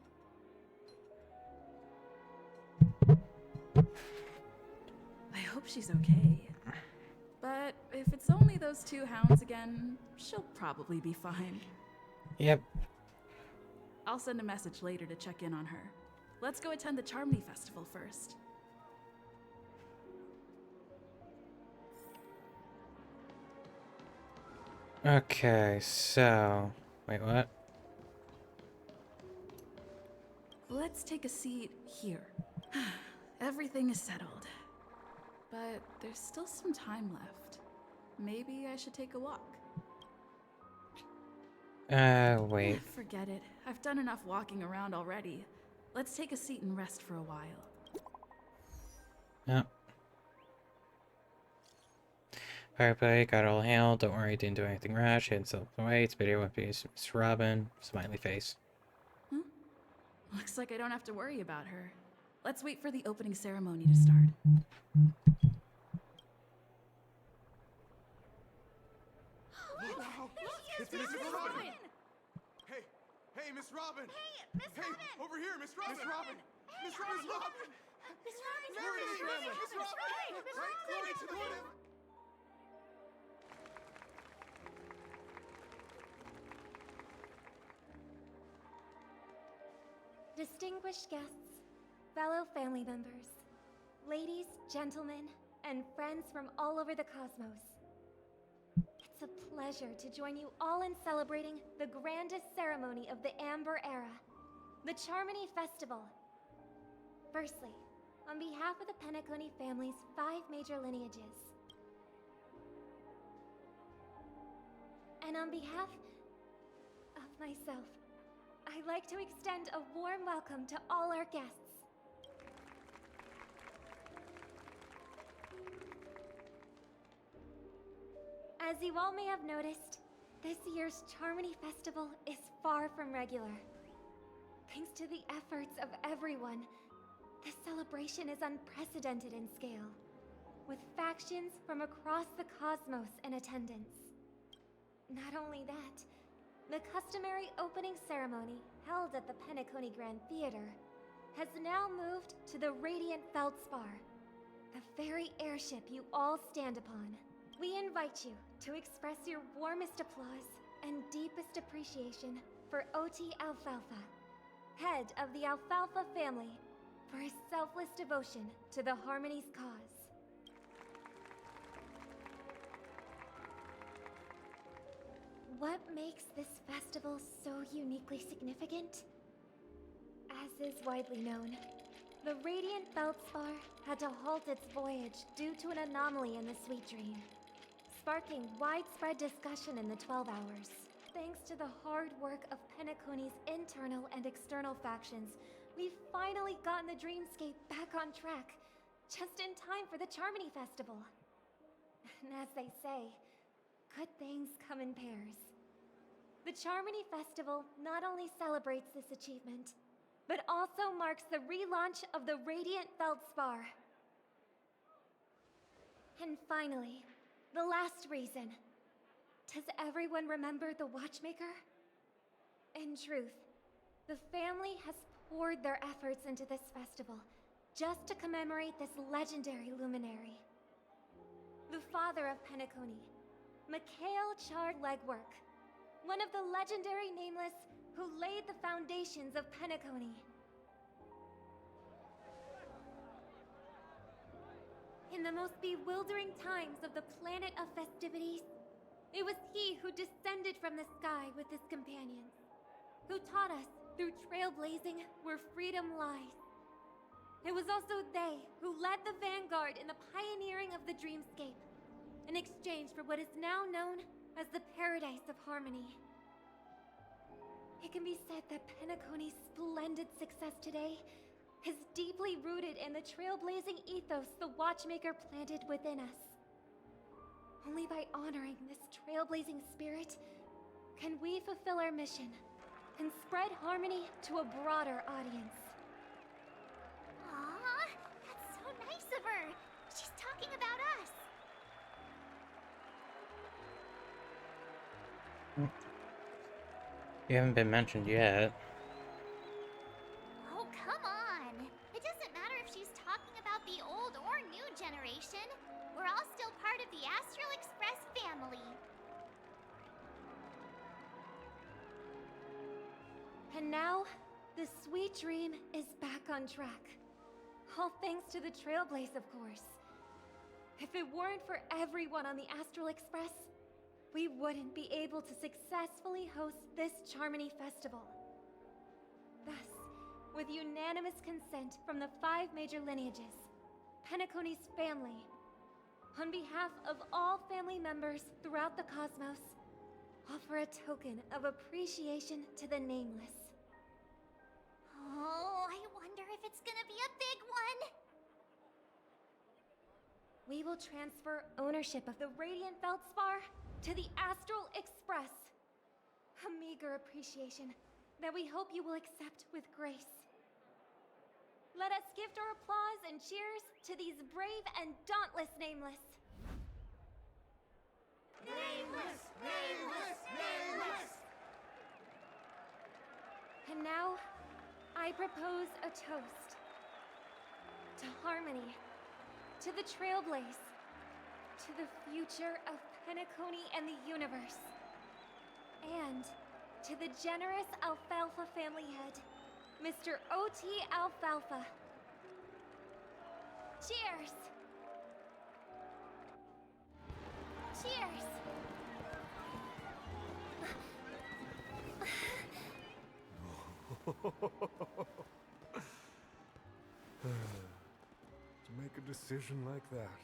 I hope she's okay. But if it's only those 2 hounds again, she'll probably be fine. Yep. I'll send a message later to check in on her. Let's go attend the Charmony Festival first. Okay, so... Wait, what? Let's take a seat here. Everything is settled. But there's still some time left. Maybe I should take a walk. Wait. Forget it. I've done enough walking around already. Let's take a seat and rest for a while. Yep. Firefly got all hail. Don't worry, didn't do anything rash. Hidden self away. It's video one piece. Miss Robin. Smiley face. Huh? Looks like I don't have to worry about her. Let's wait for the opening ceremony to start. It's Miss Robin! Hey, Hey, Miss Robin! Hey, Miss Robin! Over here, Miss Robin! Miss Robin! Miss Robin! Miss Robin! There it is, Miss Robin! Miss Right, glory to the Robin! Lord. Distinguished guests, fellow family members, ladies, gentlemen, and friends from all over the cosmos. It's a pleasure to join you all in celebrating the grandest ceremony of the Amber Era, the Charmony Festival. Firstly, on behalf of the Penacony family's 5 major lineages, and on behalf of myself, I'd like to extend a warm welcome to all our guests. As you all may have noticed, this year's Charmony Festival is far from regular. Thanks to the efforts of everyone, the celebration is unprecedented in scale, with factions from across the cosmos in attendance. Not only that, the customary opening ceremony held at the Penacony Grand Theater has now moved to the Radiant Feldspar, the very airship you all stand upon. We invite you to express your warmest applause and deepest appreciation for Oti Alfalfa, head of the Alfalfa family, for his selfless devotion to the Harmony's cause. What makes this festival so uniquely significant? As is widely known, the Radiant Feldspar had to halt its voyage due to an anomaly in the Sweet Dream, sparking widespread discussion in the 12 Hours. Thanks to the hard work of Penacony's internal and external factions, we've finally gotten the Dreamscape back on track, just in time for the Charmony Festival. And as they say, good things come in pairs. The Charmony Festival not only celebrates this achievement, but also marks the relaunch of the Radiant Feldspar. And finally, the last reason. Does everyone remember the Watchmaker? In truth, the family has poured their efforts into this festival just to commemorate this legendary luminary. The father of Penacony, Mikhail Char Legwork, one of the legendary Nameless who laid the foundations of Penacony. In the most bewildering times of the planet of festivities, it was he who descended from the sky with his companions, who taught us through trailblazing where freedom lies. It was also they who led the vanguard in the pioneering of the Dreamscape, in exchange for what is now known as the Paradise of Harmony. It can be said that Penacony's splendid success today is deeply rooted in the trailblazing ethos the Watchmaker planted within us. Only by honoring this trailblazing spirit can we fulfill our mission and spread harmony to a broader audience. Aw, that's so nice of her. She's talking about us. You haven't been mentioned yet. Oh, come on. It doesn't matter if she's talking about the old or new generation. We're all still part of the Astral Express family. And now, the Sweet Dream is back on track. All thanks to the Trailblaze, of course. If it weren't for everyone on the Astral Express, we wouldn't be able to successfully host this Charmony Festival. Thus, with unanimous consent from the 5 major lineages, Penacony's family, on behalf of all family members throughout the cosmos, offer a token of appreciation to the Nameless. Oh, I wonder if it's gonna be a big one. We will transfer ownership of the Radiant Feldspar to the Astral Express. A meager appreciation that we hope you will accept with grace. Let us gift our applause and cheers to these brave and dauntless Nameless. Nameless! Nameless! Nameless! propose a toast. To harmony. To the Trailblaze. To the future of Penacony and the universe. And to the generous Alfalfa family head, Mr. O.T. Alfalfa. Cheers! Cheers! To make a decision like that.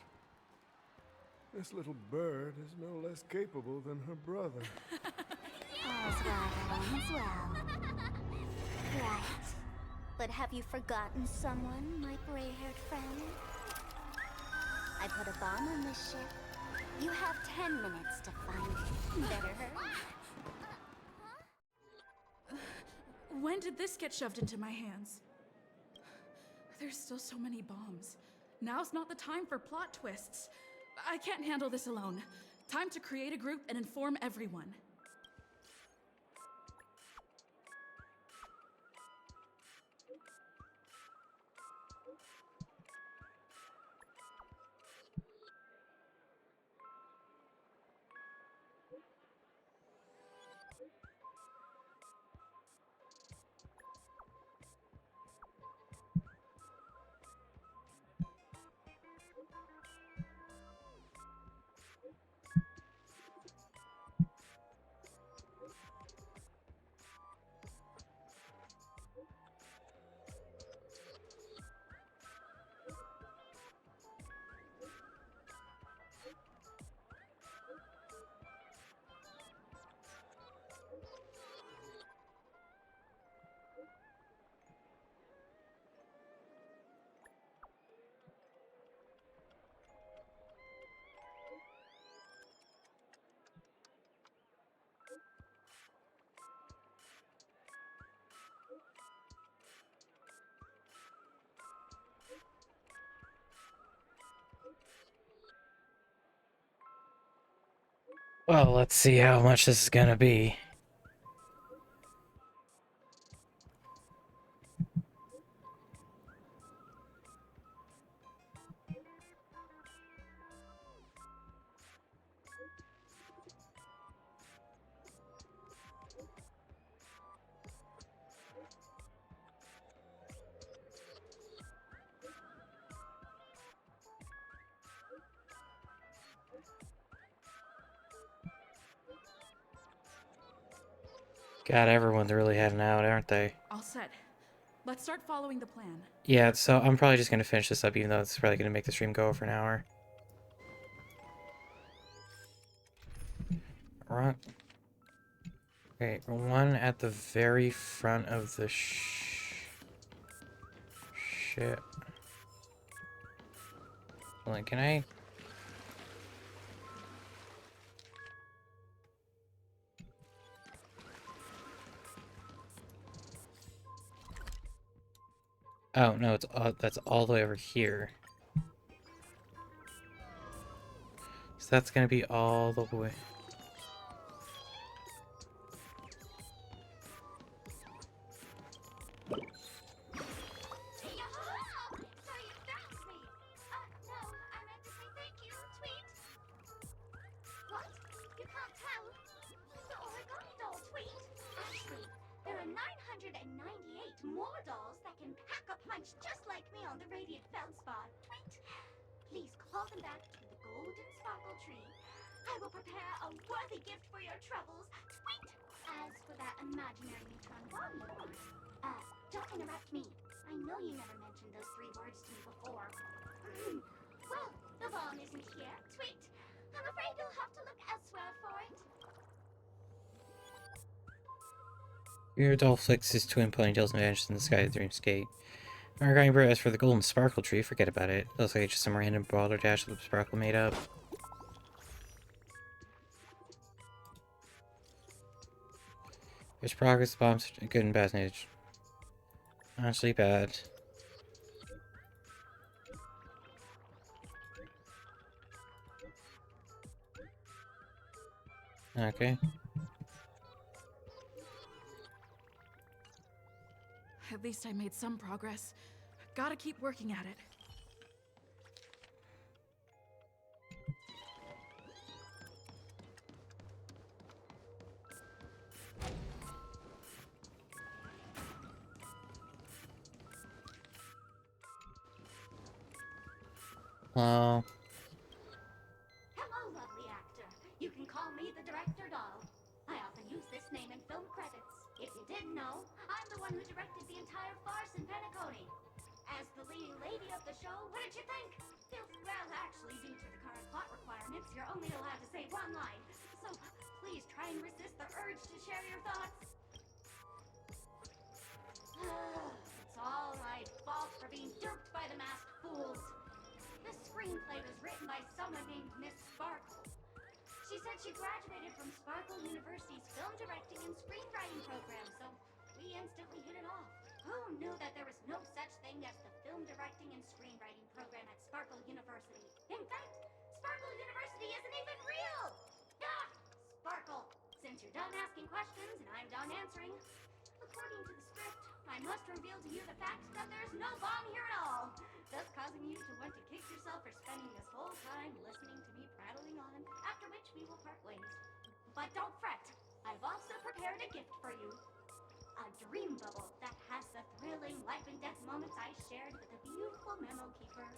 This little bird is no less capable than her brother. All's well that ends well. Right. But have you forgotten someone, my gray-haired friend? I put a bomb on this ship. You have 10 minutes to find it. Better hurry. When did this get shoved into my hands? There's still so many bombs. Now's not the time for plot twists. I can't handle this alone. Time to create a group and inform everyone. Well, let's see how much this is gonna be. God, everyone's really heading out, aren't they? All set. Let's start following the plan. Yeah, so I'm probably just gonna finish this up, even though it's probably gonna make the stream go for an hour. Right. Okay, one at the very front of the shit. Like, can I? Oh no, it's that's all the way over here. So that's gonna be all the way. More dolls that can pack a punch just like me on the Radiant Feldspar. Tweet! Please call them back to the Golden Sparkle Tree. I will prepare a worthy gift for your troubles. Tweet! As for that imaginary neutron bomb you want, don't interrupt me. I know you never mentioned those 3 words to me before. Well, the bomb isn't here. Tweet! I'm afraid you'll have to look elsewhere for it. Your doll flicks his twin ponytails and vanishes in the sky of the dreamscape. Regarding Bro, as for the golden sparkle tree, forget about it. It looks like it's just some random balderdash that the sparkle made up. There's progress, bombs, good and bad news. Honestly bad. Okay. At least I made some progress. Gotta keep working at it. Oh. Hello, lovely actor. You can call me the director doll. I often use this name in film credits. If you didn't know, I'm the one who directed the entire farce in Penacony. As the leading lady of the show, what did you think? Well, actually, due to the current plot requirements, you're only allowed to say one line. So please try and resist the urge to share your thoughts. It's all my fault for being duped by the masked fools. The screenplay was written by someone named Miss Sparkle. She said she graduated from Sparkle University's film directing and screenwriting program, so we instantly hit it off. Who knew that there was no such thing as the film directing and screenwriting program at Sparkle University? In fact, Sparkle University isn't even real! Ah! Sparkle, since you're done asking questions and I'm done answering, according to the script, I must reveal to you the fact that there's no bomb here at all, thus causing you to want to kick yourself for spending this whole time listening to me prattling on, after which we will part ways. But don't fret, I've also prepared a gift for you. A dream bubble that has the thrilling life and death moments I shared with the beautiful memo keeper.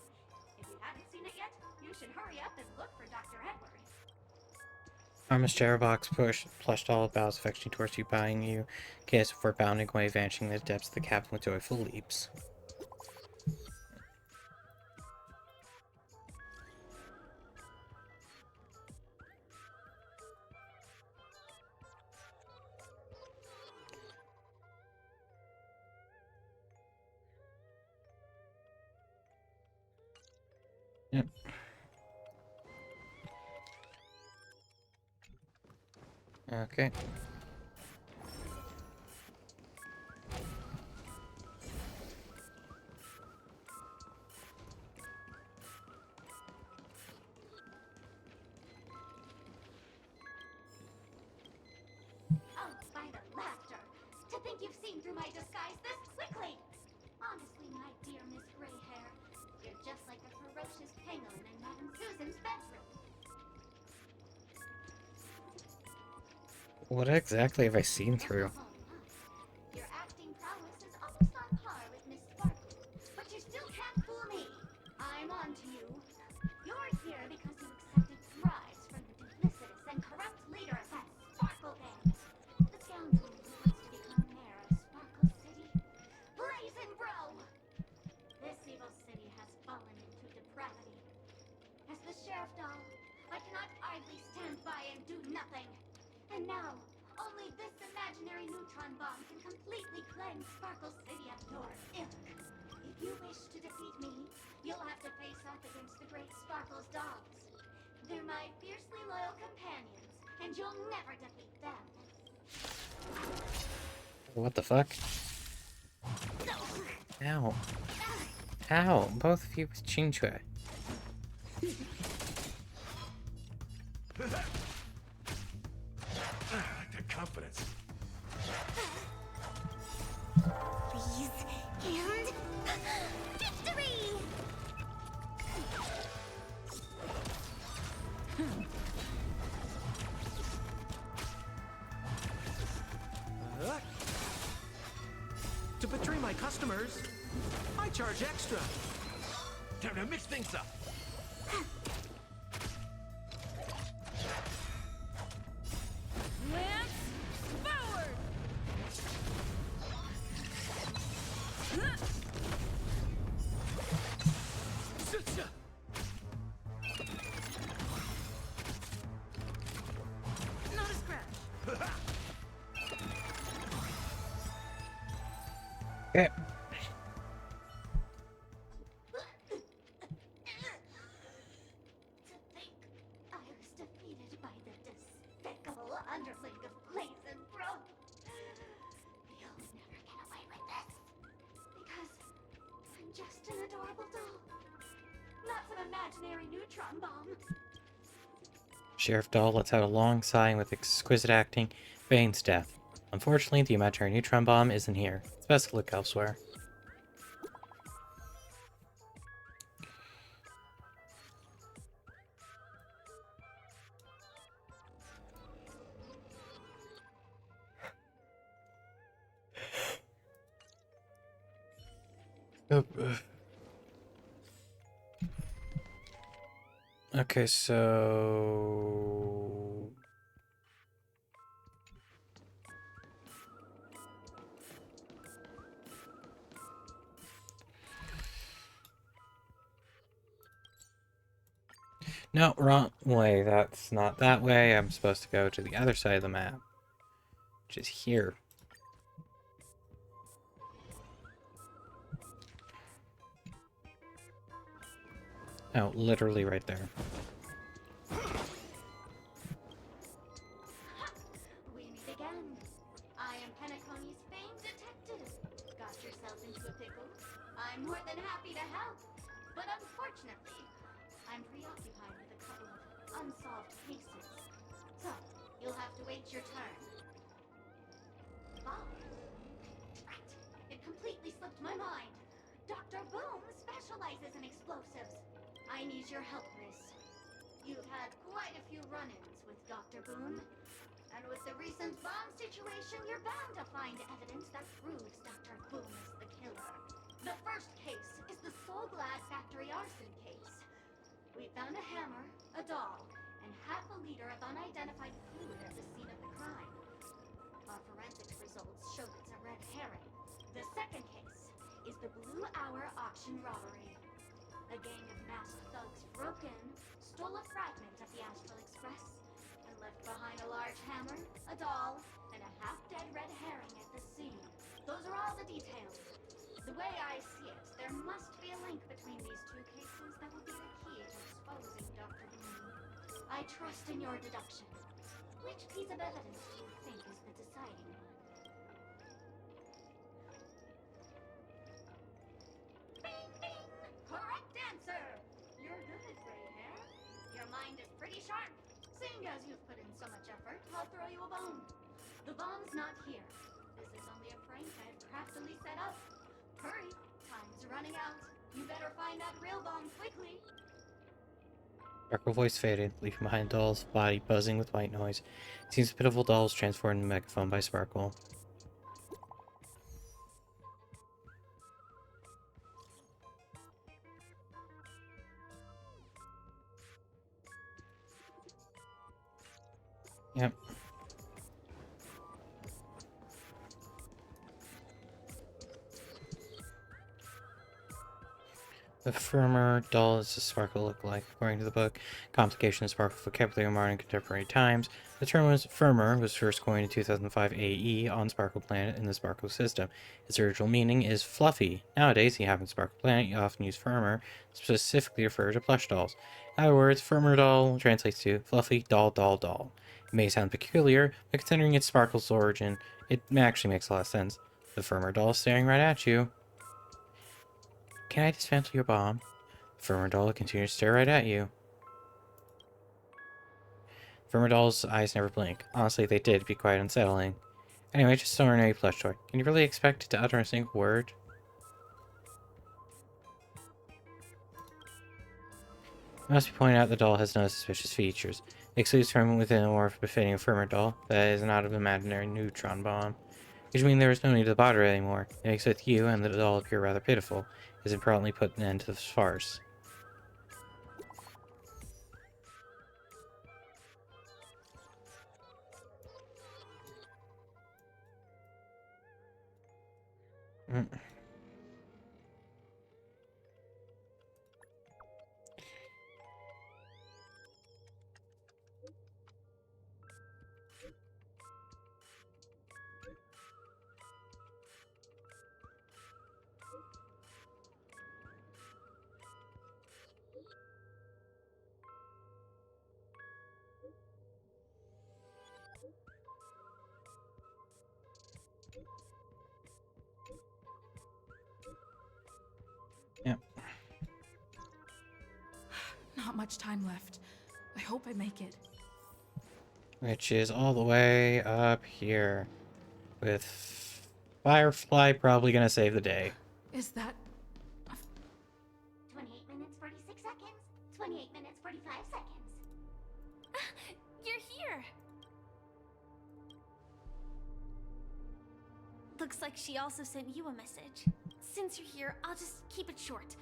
If you haven't seen it yet, you should hurry up and look for Dr. Edward. Armist Box plushed all of Bow's affection towards you, buying you kiss before bounding away, vanishing in the depths of the cabin with joyful leaps. Yep. Okay. Oh, by the laughter! To think you've seen through my disguise this quickly! Honestly, my dear Miss Greyhair, you're just like the ferocious pangolin in Madame Susan's bedroom. What exactly have I seen through? Your acting prowess is almost on par with Miss Sparkle, but you still can't fool me. I'm on to you. You're here because you accepted bribes from the duplicitous and corrupt leader of that Sparkle Band. The scoundrel who wants to become mayor of Sparkle City. Blazing Bro! This evil city has fallen into depravity. As the sheriff doll, I cannot idly stand by and do nothing. And now, only this imaginary neutron bomb can completely cleanse Sparkle City of your ilk. If you wish to defeat me, you'll have to face off against the great Sparkle's dogs. They're my fiercely loyal companions, and you'll never defeat them. What the fuck? Ow. Ow. Both of you with Chinchue. That confidence. Please, and victory! To betray my customers, I charge extra. Time to mix things up. Lance forward! Not a scratch. Okay. To think I was defeated by the despicable underling of Blazin' Bro. You'll never get away with this. Because I'm just an adorable doll. Not some imaginary neutron bomb. Sheriff Doll lets out a long sigh with exquisite acting, feigns death. Unfortunately, the imaginary neutron bomb isn't here. It's best to look elsewhere. Okay, so... No, wrong way. That's not that way. I'm supposed to go to the other side of the map, which is here. Oh, literally right there. We meet again. I am Penacony's famed detective. Got yourself into a pickle? I'm more than happy to help. But unfortunately, I'm preoccupied with a couple of unsolved cases. So, you'll have to wait your turn. Oh. Drat. It completely slipped my mind. Dr. Boom specializes in explosives. I need your help, miss. You've had quite a few run-ins with Dr. Boom. And with the recent bomb situation, you're bound to find evidence that proves Dr. Boom is the killer. The first case is the Soul Glad Factory arson case. We found a hammer, a doll, and half a liter of unidentified fluid at the scene of the crime. Our forensics results showed it's a red herring. The second case is the Blue Hour auction robbery. A gang of masked thugs broke in, stole a fragment of the Astral Express, and left behind a large hammer, a doll, and a half-dead red herring at the scene. Those are all the details. The way I see it, there must be a link between these two cases that will be the key to exposing Dr. Boom. I trust in your deduction. Which piece of evidence do you think is the deciding one? Bing, bing! Correct answer! You're good at gray hair. Your mind is pretty sharp. Seeing as you've put in so much effort, I'll throw you a bone. The bomb's not here. This is only a prank I've craftily set up. Hurry, time's running out. You better find that real bomb quickly. Sparkle voice faded, leaving behind Doll's body buzzing with white noise. It seems the pitiful doll was transformed into a megaphone by Sparkle. Yep. The firmer doll is a Sparkle look-alike. According to the book, Complication of Sparkle Vocabulary in Modern Contemporary Times, the term was firmer was first coined in 2005 AE on Sparkle Planet in the Sparkle system. Its original meaning is fluffy. Nowadays, you have in Sparkle Planet, you often use firmer to specifically refer to plush dolls. In other words, firmer doll translates to fluffy doll doll doll. It may sound peculiar, but considering its Sparkle's origin, it actually makes a lot of sense. The firmer doll is staring right at you. Can I dismantle your bomb? Firmer doll continues to stare right at you. Firmer doll's eyes never blink. Honestly, they did be quite unsettling. Anyway, just an ordinary plush toy. Can you really expect it to utter a single word? It must be pointed out the doll has no suspicious features. It excludes from within a morph befitting a firmer doll that is not an imaginary neutron bomb. Which means there is no need to bother anymore. It makes both you and the doll appear rather pitiful, as it promptly put an end to this farce. Yep. Not much time left. I hope I make it. Which is all the way up here. With Firefly probably gonna save the day. Is that... 28 minutes, 46 seconds. 28 minutes, 45 seconds. You're here! Looks like she also sent you a message. Since you're here, I'll just keep it short.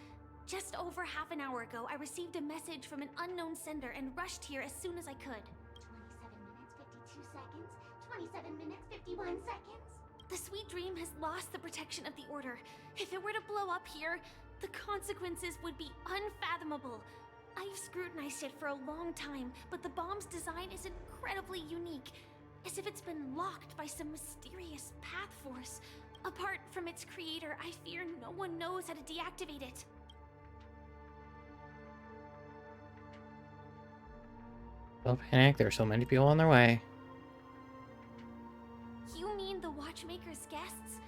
Just over half an hour ago, I received a message from an unknown sender and rushed here as soon as I could. 27 minutes, 52 seconds. 27 minutes, 51 seconds. The Sweet Dream has lost the protection of the Order. If it were to blow up here, the consequences would be unfathomable. I've scrutinized it for a long time, but the bomb's design is incredibly unique. As if it's been locked by some mysterious path force. Apart from its creator, I fear no one knows how to deactivate it. Don't panic, there are so many people on their way. You mean the Watchmaker's guests?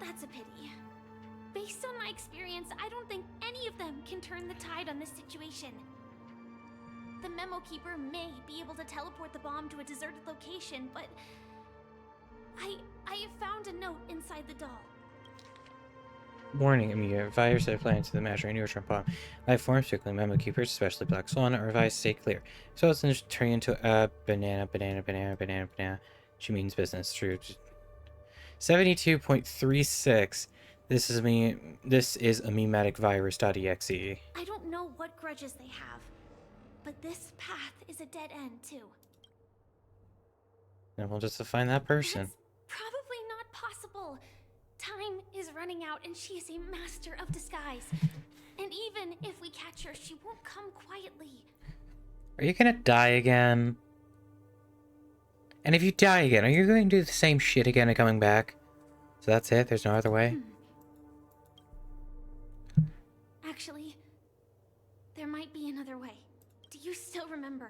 That's a pity. Based on my experience, I don't think any of them can turn the tide on this situation. The Memo Keeper may be able to teleport the bomb to a deserted location, but I have found a note inside the doll. Warning, immediate fires that are planted to the Master neutron bomb. Life forms, particularly Memo Keepers, especially Black Swan, are advised to stay clear. So it's just turn into a banana. She means business. True. 72.36. This is a memetic virus.exe. I don't know what grudges they have, but this path is a dead end too. And we'll just find that person. That's probably not possible. Time is running out and she is a master of disguise. And even if we catch her, she won't come quietly. Are you gonna die again? And if you die again, are you going to do the same shit again and coming back? So that's it? There's no other way? Actually, there might be another way. Do you still remember?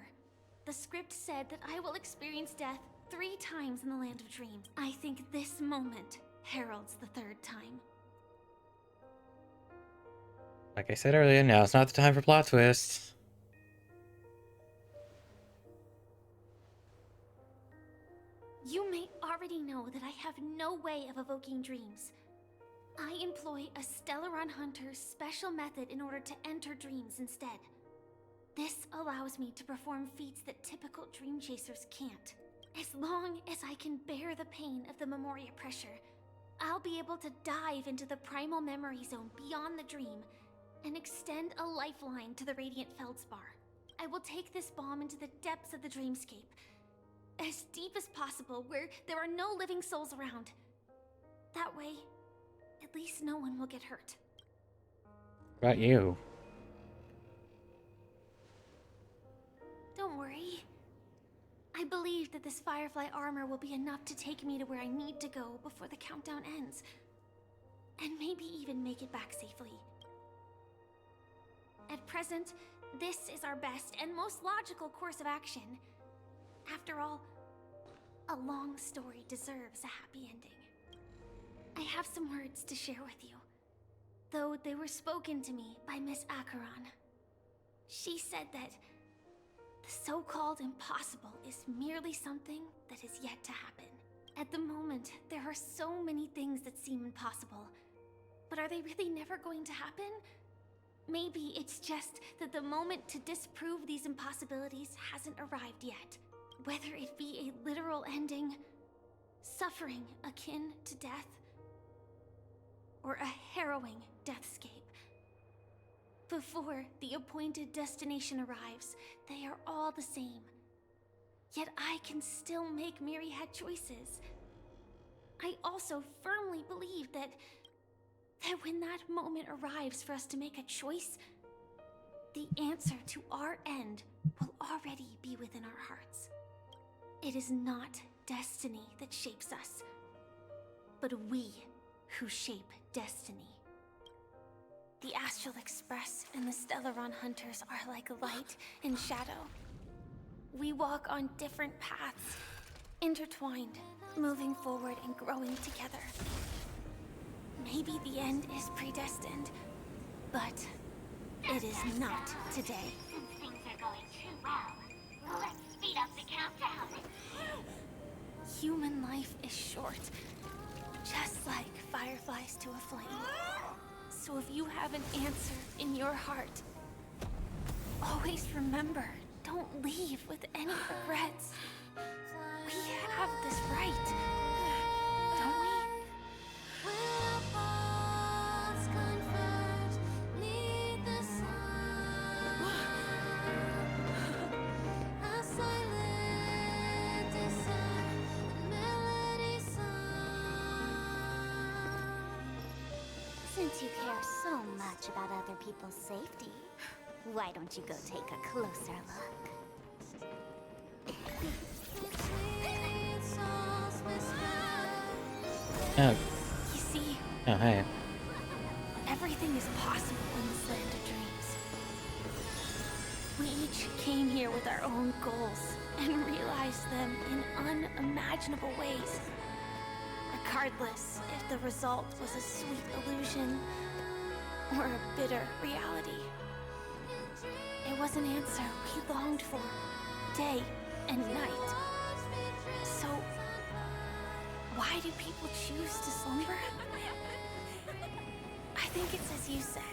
The script said that I will experience death 3 times in the Land of Dreams. I think this moment heralds the 3rd time. Like I said earlier, now it's not the time for plot twists. You may already know that I have no way of evoking dreams. I employ a Stellaron Hunter's special method in order to enter dreams instead. This allows me to perform feats that typical dream chasers can't. As long as I can bear the pain of the Memoria pressure, I'll be able to dive into the primal memory zone beyond the dream and extend a lifeline to the Radiant Feldspar. I will take this bomb into the depths of the dreamscape, as deep as possible, where there are no living souls around. That way, at least no one will get hurt. What about you? Don't worry. I believe that this Firefly armor will be enough to take me to where I need to go before the countdown ends. And maybe even make it back safely. At present, this is our best and most logical course of action. After all, a long story deserves a happy ending. I have some words to share with you, though they were spoken to me by Miss Acheron. She said that the so-called impossible is merely something that is yet to happen. At the moment, there are so many things that seem impossible, but are they really never going to happen? Maybe it's just that the moment to disprove these impossibilities hasn't arrived yet. Whether it be a literal ending, suffering akin to death, or a harrowing deathscape. Before the appointed destination arrives, they are all the same. Yet I can still make myriad choices. I also firmly believe that when that moment arrives for us to make a choice, the answer to our end will already be within our hearts. It is not destiny that shapes us, but we who shape destiny. The Astral Express and the Stellaron Hunters are like light and shadow. We walk on different paths, intertwined, moving forward and growing together. Maybe the end is predestined, but it is not today. Since things are going too well, let's speed up the countdown. Human life life is short, just like fireflies to a flame. So if you have an answer in your heart, always remember, don't leave with any regrets. We have this right, don't we? Since you care so much about other people's safety, why don't you go take a closer look? Oh. You see, Oh, hey. everything is possible in this land of dreams. We each came here with our own goals and realized them in unimaginable ways. Regardless if the result was a sweet illusion or a bitter reality. It was an answer we longed for, day and night. So, why do people choose to slumber? I think it's as you said.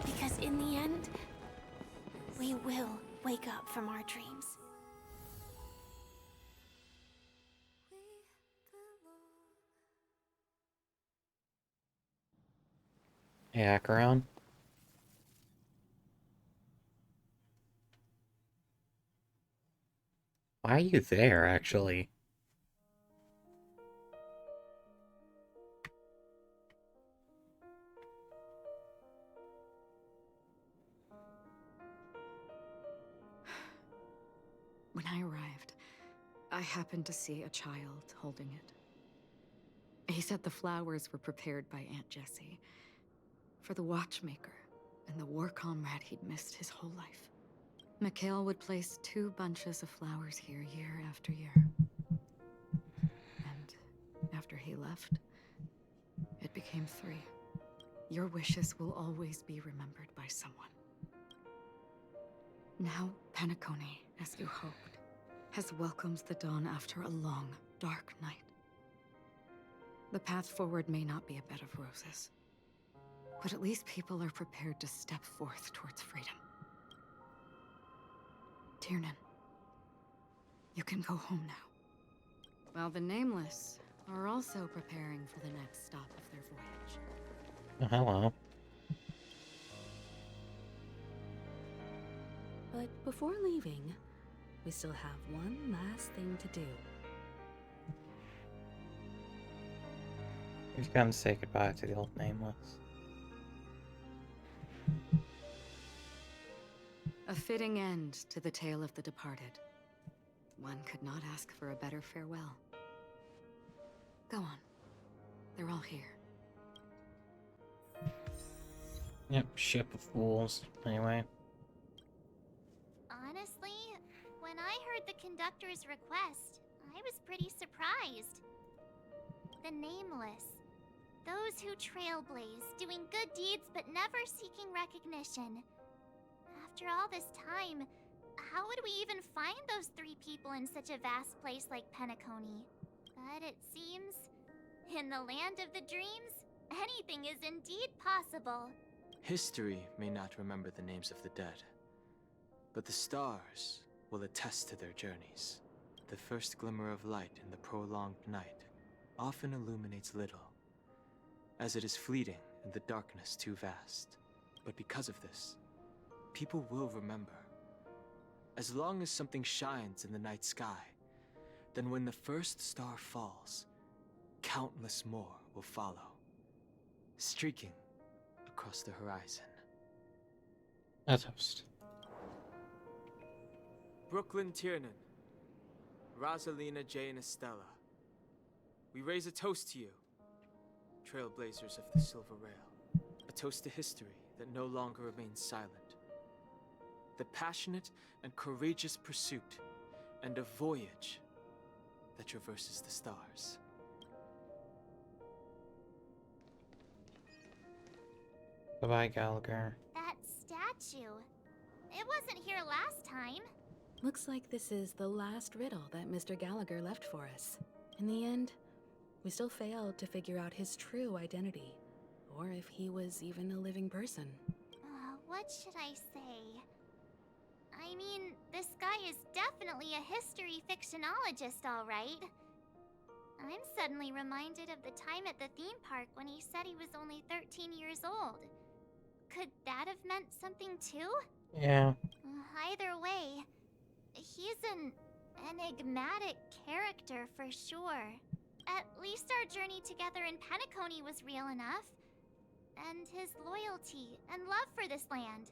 Because in the end, we will wake up from our dreams. Hey, Acheron. Why are you there, actually? When I arrived, I happened to see a child holding it. He said the flowers were prepared by Aunt Jessie for the watchmaker and the war comrade he'd missed his whole life. Mikhail would place 2 bunches of flowers here year after year. And after he left, it became 3. Your wishes will always be remembered by someone. Now, Penacony, as you hoped, has welcomed the dawn after a long, dark night. The path forward may not be a bed of roses, but at least people are prepared to step forth towards freedom. Tiernan, you can go home now. While the Nameless are also preparing for the next stop of their voyage. Oh, hello. But before leaving, we still have one last thing to do. We've come to say goodbye to the old Nameless. A fitting end to the tale of the departed. One could not ask for a better farewell. Go on. They're all here. Yep, ship of fools. Anyway. Honestly, when I heard the conductor's request, I was pretty surprised. The Nameless. Those who trailblaze, doing good deeds but never seeking recognition. After all this time, how would we even find those 3 people in such a vast place like Penacony? But it seems, in the land of the dreams, anything is indeed possible. History may not remember the names of the dead, but the stars will attest to their journeys. The first glimmer of light in the prolonged night often illuminates little, as it is fleeting and the darkness too vast. But because of this, people will remember. As long as something shines in the night sky, then when the first star falls, countless more will follow, streaking across the horizon. A toast. Brooklyn Tiernan, Rosalina Jane Estella, we raise a toast to you, trailblazers of the Silver Rail. A toast to history that no longer remains silent. The passionate and courageous pursuit, and a voyage that traverses the stars. Bye-bye, Gallagher. That statue. It wasn't here last time. Looks like this is the last riddle that Mr. Gallagher left for us. In the end, we still failed to figure out his true identity, or if he was even a living person. What should I say? I mean, this guy is definitely a history fictionologist, all right. I'm suddenly reminded of the time at the theme park when he said he was only 13 years old. Could that have meant something too? Yeah. Either way, he's an enigmatic character for sure. At least our journey together in Penacony was real enough. And his loyalty and love for this land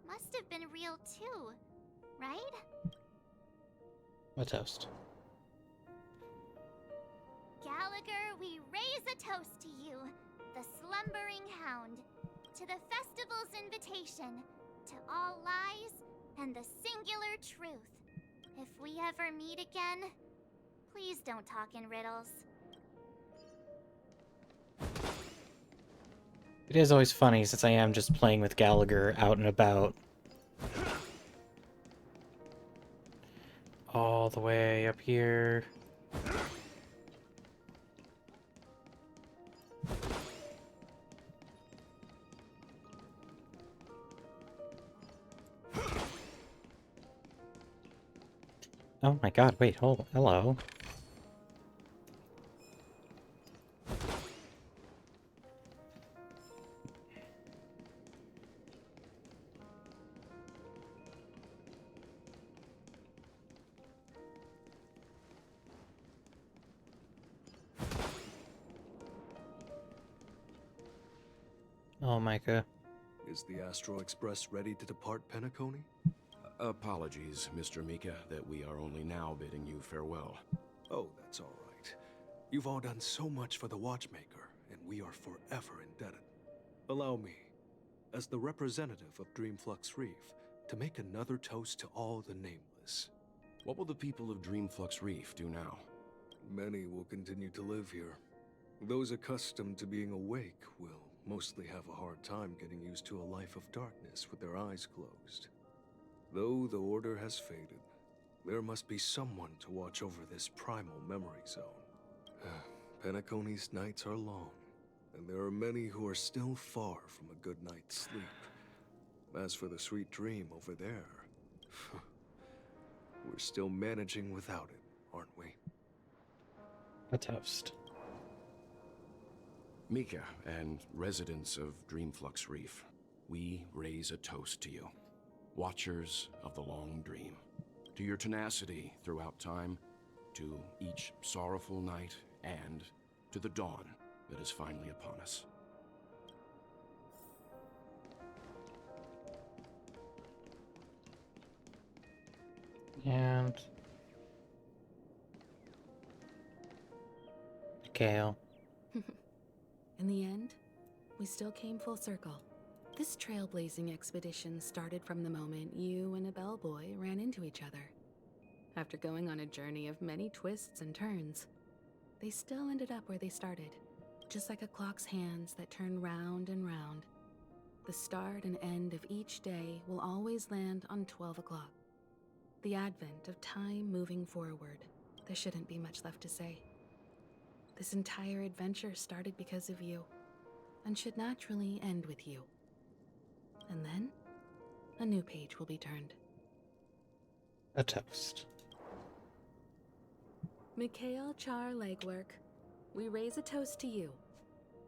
must have been real too, right? A toast. Gallagher, we raise a toast to you, the slumbering hound, to the festival's invitation, to all lies and the singular truth. If we ever meet again, please don't talk in riddles. It is always funny since I am just playing with Gallagher out and about. All the way up here. Oh my god, wait, hold, hello. Oh, Micah. Is the Astral Express ready to depart Penacony? Apologies, Mr. Mika, that we are only now bidding you farewell. Oh, that's all right. You've all done so much for the Watchmaker, and we are forever indebted. Allow me, as the representative of Dreamflux Reef, to make another toast to all the nameless. What will the people of Dreamflux Reef do now? Many will continue to live here. Those accustomed to being awake will mostly have a hard time getting used to a life of darkness with their eyes closed. Though the order has faded, there must be someone to watch over this primal memory zone. Penacony's nights are long, and there are many who are still far from a good night's sleep. As for the sweet dream over there, we're still managing without it, aren't we? A toast. Mika and residents of Dreamflux Reef, we raise a toast to you. Watchers of the long dream, to your tenacity throughout time, to each sorrowful night, and to the dawn that is finally upon us. And Kale. In the end, we still came full circle. This trailblazing expedition started from the moment you and a bellboy ran into each other. After going on a journey of many twists and turns, they still ended up where they started, just like a clock's hands that turn round and round. The start and end of each day will always land on 12 o'clock. The advent of time moving forward. There shouldn't be much left to say. This entire adventure started because of you, and should naturally end with you. And then, a new page will be turned. A toast. Mikhail Char Legwork, we raise a toast to you,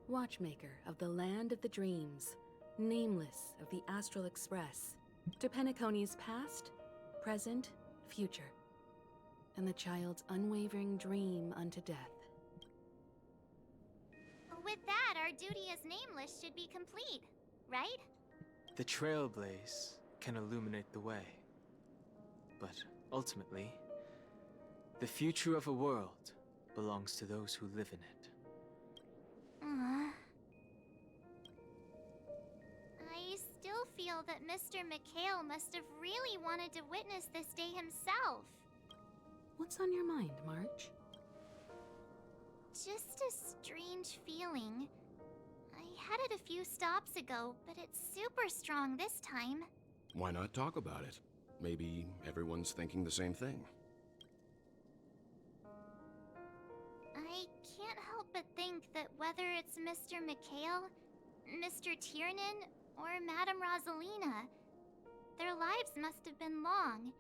Watchmaker of the Land of the Dreams, Nameless of the Astral Express, to Penacony's past, present, future, and the child's unwavering dream unto death. With that, our duty as Nameless should be complete, right? The trailblaze can illuminate the way. But ultimately, the future of a world belongs to those who live in it. I still feel that Mr. Mikhail must have really wanted to witness this day himself. What's on your mind, March? Just a strange feeling. I had it a few stops ago, but it's super strong this time. Why not talk about it? Maybe everyone's thinking the same thing. I can't help but think that whether it's Mr. McHale, Mr. Tiernan, or Madame Rosalina, their lives must have been long,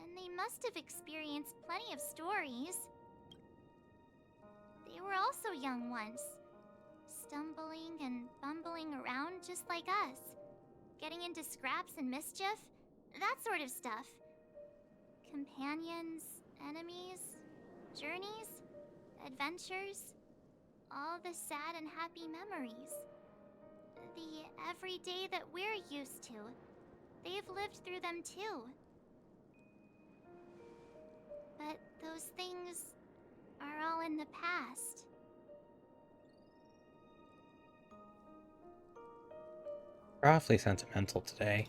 and they must have experienced plenty of stories. They were also young once, stumbling and bumbling around just like us, getting into scraps and mischief, that sort of stuff. Companions, enemies, journeys, adventures, all the sad and happy memories. The everyday that we're used to, they've lived through them too. But those things are all in the past. We're awfully sentimental today.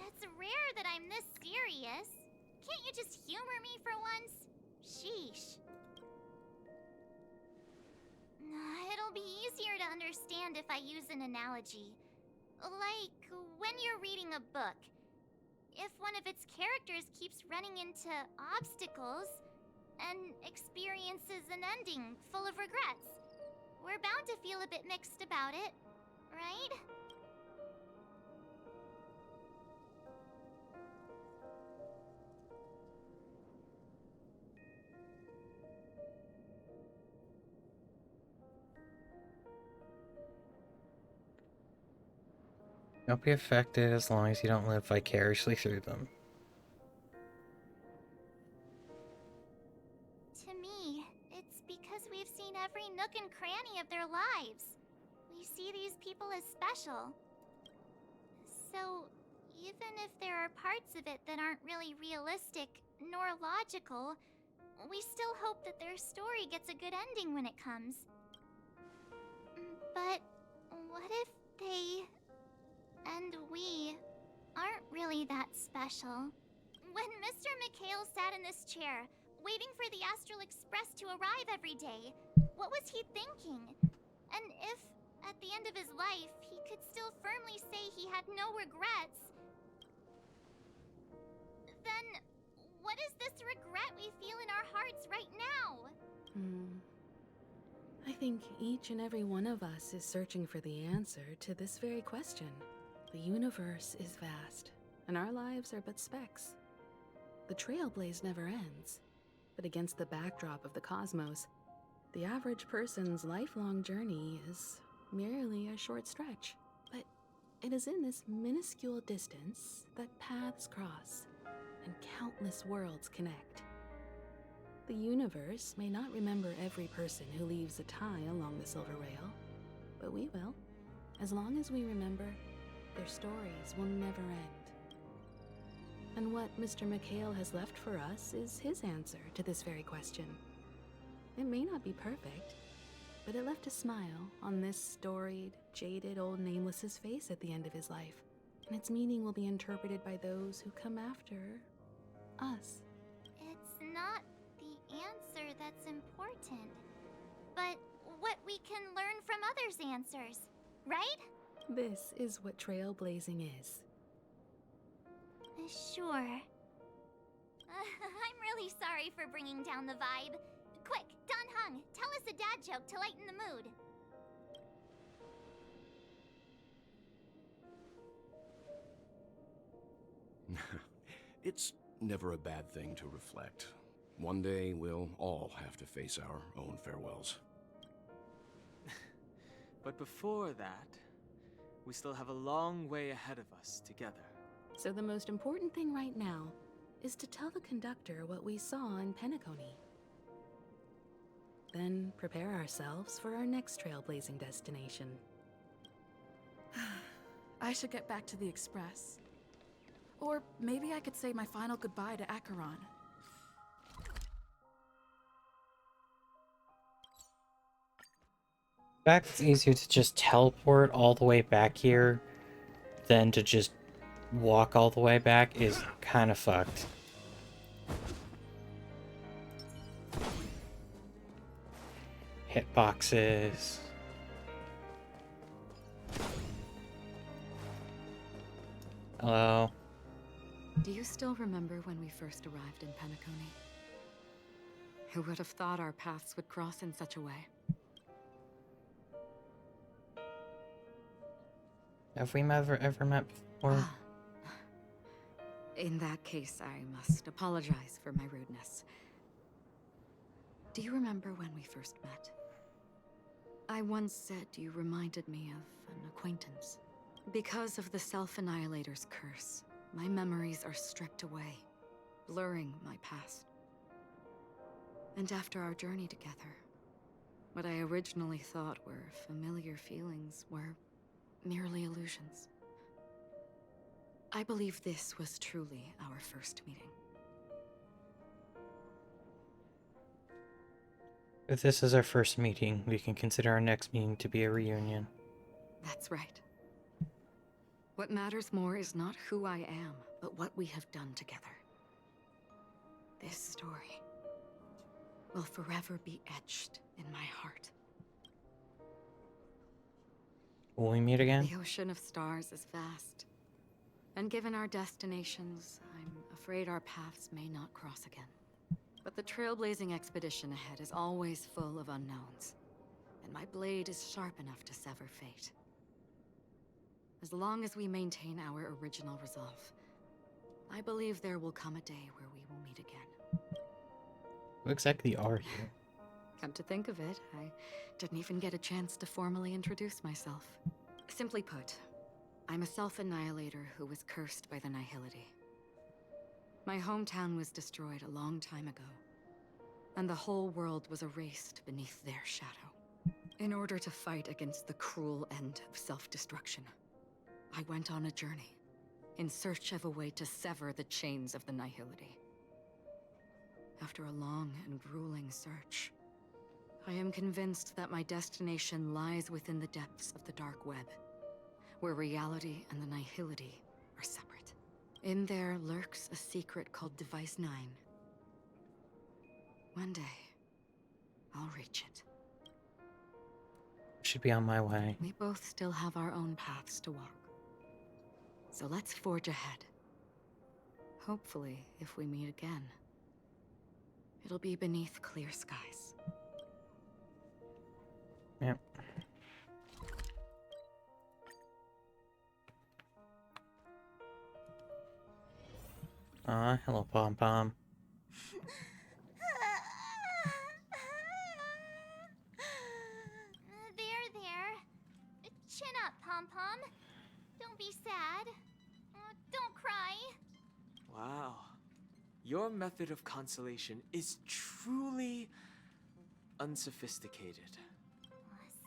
It's rare that I'm this serious. Can't you just humor me for once? Sheesh. It'll be easier to understand if I use an analogy. Like when you're reading a book. If one of its characters keeps running into obstacles and experiences an ending full of regrets, we're bound to feel a bit mixed about it, right? Don't be affected as long as you don't live vicariously through them. To me, it's because we've seen every nook and cranny of their lives. We see these people as special. So, even if there are parts of it that aren't really realistic nor logical, we still hope that their story gets a good ending when it comes. But what if they and we aren't really that special? When Mr. McHale sat in this chair, waiting for the Astral Express to arrive every day, what was he thinking? And if, at the end of his life, he could still firmly say he had no regrets, then what is this regret we feel in our hearts right now? I think each and every one of us is searching for the answer to this very question. The universe is vast, and our lives are but specks. The trailblaze never ends, but against the backdrop of the cosmos, the average person's lifelong journey is merely a short stretch. But it is in this minuscule distance that paths cross and countless worlds connect. The universe may not remember every person who leaves a tie along the Silver Rail, but we will, as long as we remember their stories will never end. And what Mr. McHale has left for us is his answer to this very question. It may not be perfect, but it left a smile on this storied, jaded old Nameless's face at the end of his life, and its meaning will be interpreted by those who come after us. It's not the answer that's important, but what we can learn from others' answers, right? This is what trailblazing is. Sure. I'm really sorry for bringing down the vibe. Quick, Don Hung, tell us a dad joke to lighten the mood. It's never a bad thing to reflect. One day, we'll all have to face our own farewells. But before that, we still have a long way ahead of us together. So the most important thing right now is to tell the conductor what we saw in Penacony. Then prepare ourselves for our next trailblazing destination. I should get back to the Express. Or maybe I could say my final goodbye to Acheron. The fact it's easier to just teleport all the way back here than to just walk all the way back is kind of fucked. Hitboxes. Hello? Do you still remember when we first arrived in Penacony? Who would have thought our paths would cross in such a way? Have we ever met before? In that case, I must apologize for my rudeness. Do you remember when we first met? I once said you reminded me of an acquaintance. Because of the Self-Annihilator's curse, my memories are stripped away, blurring my past. And after our journey together, what I originally thought were familiar feelings were merely illusions. I believe this was truly our first meeting. If this is our first meeting, we can consider our next meeting to be a reunion. That's right. What matters more is not who I am, but what we have done together. This story will forever be etched in my heart. Will we meet again? The ocean of stars is vast, and given our destinations, I'm afraid our paths may not cross again. But the trailblazing expedition ahead is always full of unknowns, and my blade is sharp enough to sever fate. As long as we maintain our original resolve, I believe there will come a day where we will meet again. Who exactly are you? Come to think of it, I didn't even get a chance to formally introduce myself. Simply put, I'm a self-annihilator who was cursed by the Nihility. My hometown was destroyed a long time ago, and the whole world was erased beneath their shadow. In order to fight against the cruel end of self-destruction, I went on a journey, in search of a way to sever the chains of the Nihility. After a long and grueling search, I am convinced that my destination lies within the depths of the dark web, where reality and the Nihility are separate. In there lurks a secret called Device 9. One day, I'll reach it. Should be on my way. We both still have our own paths to walk. So let's forge ahead. Hopefully, if we meet again, it'll be beneath clear skies. Yep. Hello, Pom Pom. There. Chin up, Pom Pom. Don't be sad. Don't cry. Wow. Your method of consolation is truly unsophisticated.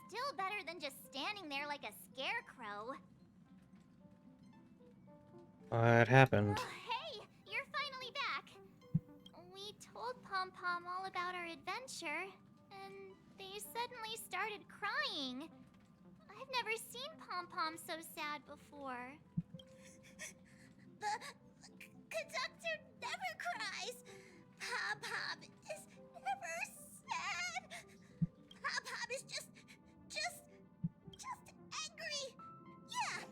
Still better than just standing there like a scarecrow. What happened? Hey, you're finally back. We told Pom Pom all about our adventure, and they suddenly started crying. I've never seen Pom Pom so sad before. The conductor never cries. Pom Pom is never sad. Pom Pom is just angry. Yeah,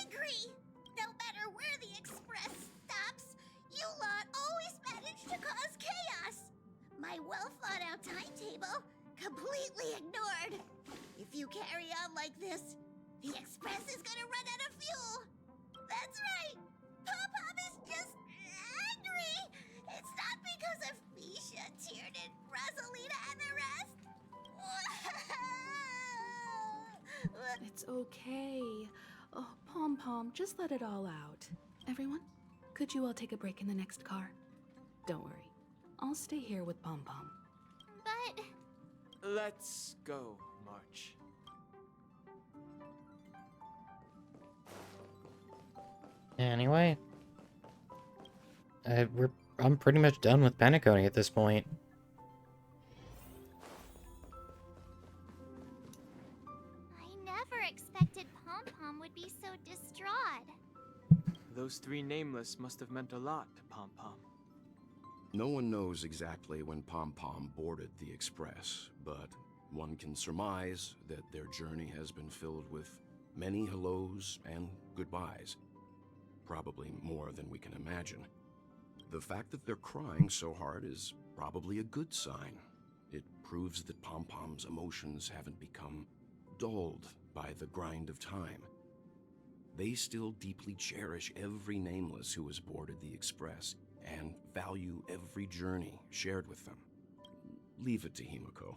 angry. No matter where the express stops, you lot always manage to cause chaos. My well-thought-out timetable completely ignored. If you carry on like this, the express is gonna run out of fuel. That's right. Pom-Pom is just angry. It's not because of Misha, Tiernan, Rosalina, and the rest. It's okay. Oh, Pom Pom, just let it all out. Everyone, could you all take a break in the next car? Don't worry. I'll stay here with Pom Pom. But... Let's go, March. Anyway, I'm pretty much done with Penacony at this point. I never expected Pom Pom would be so distraught. Those three nameless must have meant a lot to Pom Pom. No one knows exactly when Pom Pom boarded the Express, but one can surmise that their journey has been filled with many hellos and goodbyes. probably more than we can imagine. The fact that they're crying so hard is probably a good sign. It proves that Pom-Pom's emotions haven't become dulled by the grind of time. They still deeply cherish every nameless who has boarded the Express and value every journey shared with them. Leave it to Himiko.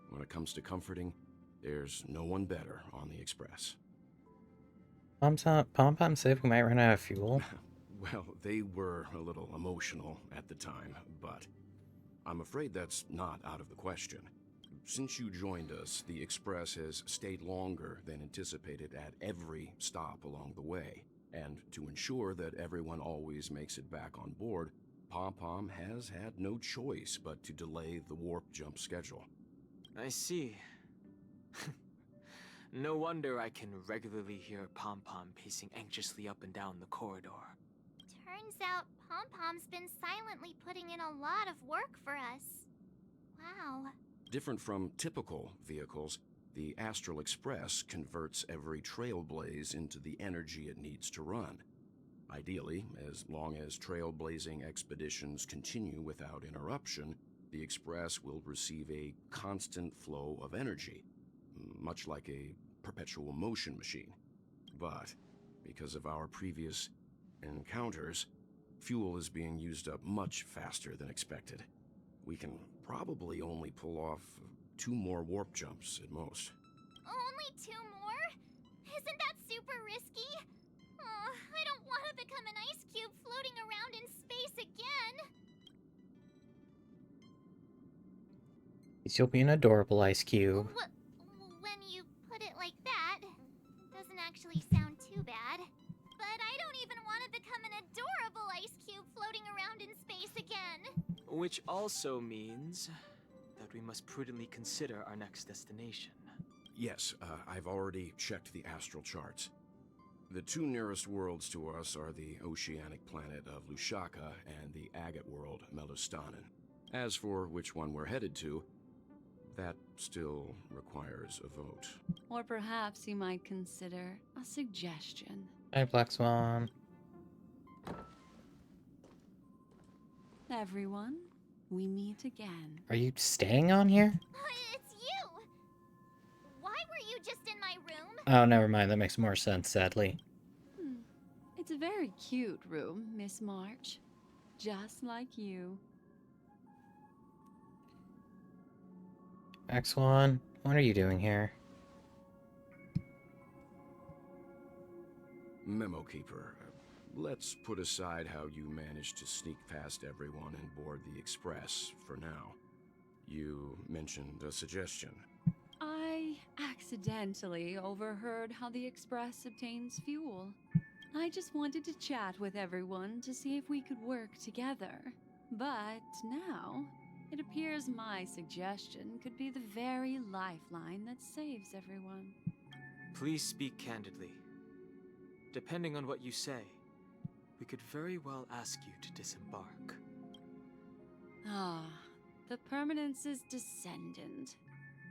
When it comes to comforting, there's no one better on the Express. Pom-Pom said we might run out of fuel. Well, they were a little emotional at the time, but I'm afraid that's not out of the question. Since you joined us, the Express has stayed longer than anticipated at every stop along the way. And to ensure that everyone always makes it back on board, Pom-Pom has had no choice but to delay the warp jump schedule. I see. No wonder I can regularly hear Pom-Pom pacing anxiously up and down the corridor. Turns out Pom-Pom's been silently putting in a lot of work for us. Wow. Different from typical vehicles, the Astral Express converts every trailblaze into the energy it needs to run. Ideally, as long as trailblazing expeditions continue without interruption, the Express will receive a constant flow of energy, much like a perpetual motion machine. But because of our previous encounters, fuel is being used up much faster than expected. We can probably only pull off 2 more warp jumps at most. Only 2 more? Isn't that super risky? Oh, I don't want to become an ice cube floating around in space again. You'll be an adorable ice cube. When you put it like that, doesn't actually sound too bad. But I don't even want to become an adorable ice cube floating around in space again. Which also means that we must prudently consider our next destination. Yes, I've already checked the astral charts. The 2 nearest worlds to us are the oceanic planet of Lushaka and the agate world, Melustanen. As for which one we're headed to, that still requires a vote. Or perhaps you might consider a suggestion. Hi, Black Swan. Everyone, we meet again. Are you staying on here? It's you! Why were you just in my room? Oh, never mind. That makes more sense, sadly. It's a very cute room, Miss March. Just like you. Black Swan, what are you doing here? Memo Keeper, let's put aside how you managed to sneak past everyone and board the Express for now. You mentioned a suggestion. I accidentally overheard how the Express obtains fuel. I just wanted to chat with everyone to see if we could work together. But now, it appears my suggestion could be the very lifeline that saves everyone. Please speak candidly. Depending on what you say, we could very well ask you to disembark. Ah, the Permanence's descendant.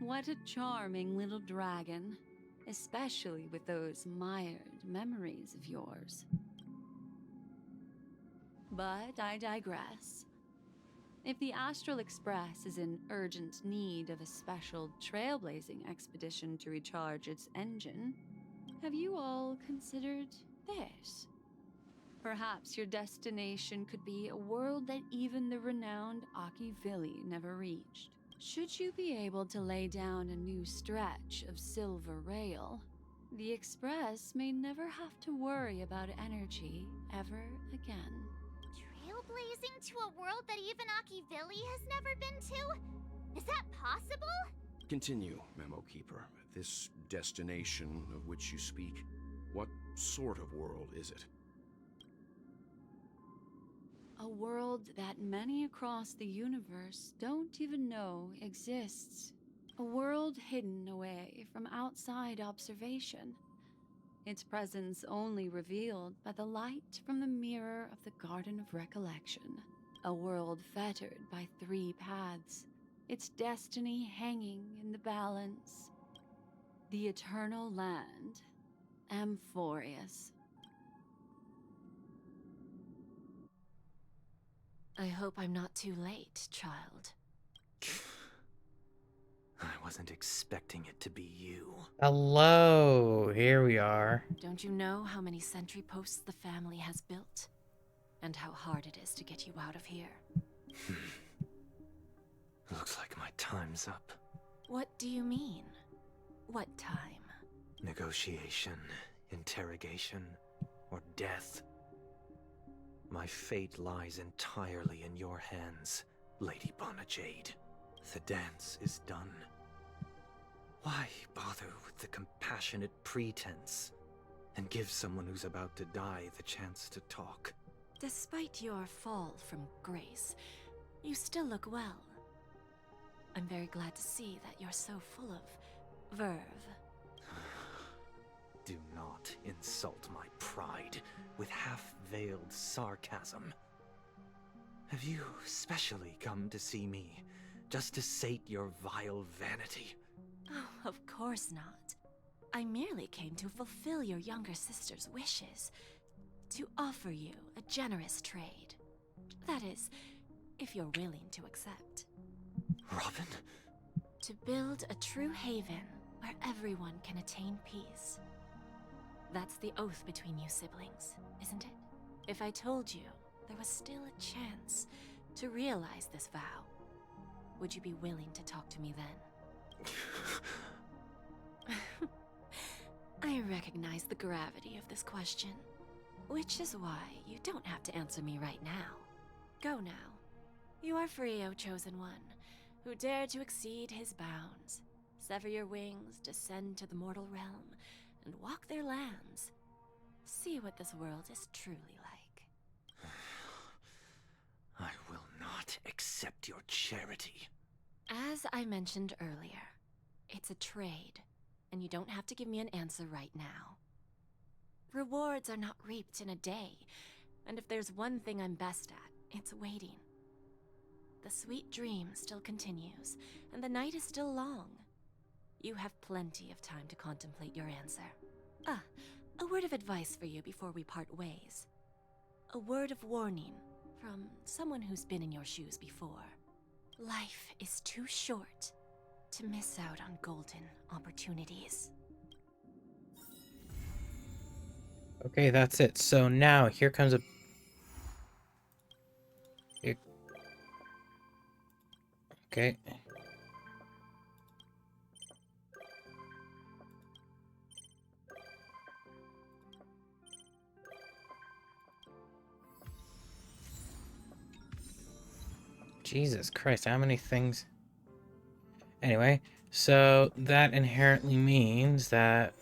What a charming little dragon, especially with those mired memories of yours. But I digress. If the Astral Express is in urgent need of a special trailblazing expedition to recharge its engine, have you all considered this? Perhaps your destination could be a world that even the renowned Akivili never reached. Should you be able to lay down a new stretch of silver rail, the Express may never have to worry about energy ever again. Trailblazing to a world that even Akivili has never been to? Is that possible? Continue, Memo Keeper. This destination of which you speak, what sort of world is it? A world that many across the universe don't even know exists. A world hidden away from outside observation. Its presence only revealed by the light from the mirror of the Garden of Recollection. A world fettered by 3 paths, its destiny hanging in the balance. The Eternal Land, Amphorius. I hope I'm not too late, child. I wasn't expecting it to be you. Hello, here we are. Don't you know how many sentry posts the family has built? And how hard it is to get you out of here? Looks like my time's up. What do you mean? What time? Negotiation, interrogation, or death. My fate lies entirely in your hands, Lady Bonajade. The dance is done. Why bother with the compassionate pretense and give someone who's about to die the chance to talk? Despite your fall from grace, you still look well. I'm very glad to see that you're so full of verve. Do not insult my pride with half-veiled sarcasm. Have you specially come to see me just to sate your vile vanity? Oh, of course not. I merely came to fulfill your younger sister's wishes. To offer you a generous trade. That is, if you're willing to accept. Robin? To build a true haven where everyone can attain peace. That's the oath between you siblings, isn't it? If I told you there was still a chance to realize this vow, would you be willing to talk to me then? I recognize the gravity of this question, which is why you don't have to answer me right now. Go now. You are free, O Chosen One, who dare to exceed his bounds, sever your wings, descend to the mortal realm, and walk their lands. See what this world is truly like. I will not accept your charity. As I mentioned earlier, it's a trade, and you don't have to give me an answer right now. Rewards are not reaped in a day, and if there's one thing I'm best at, it's waiting. The sweet dream still continues, and the night is still long. You have plenty of time to contemplate your answer. A word of advice for you before we part ways. A word of warning from someone who's been in your shoes before. Life is too short to miss out on golden opportunities. Okay, that's it. So now, here comes a... Okay. Jesus Christ, how many things? Anyway, so that inherently means that...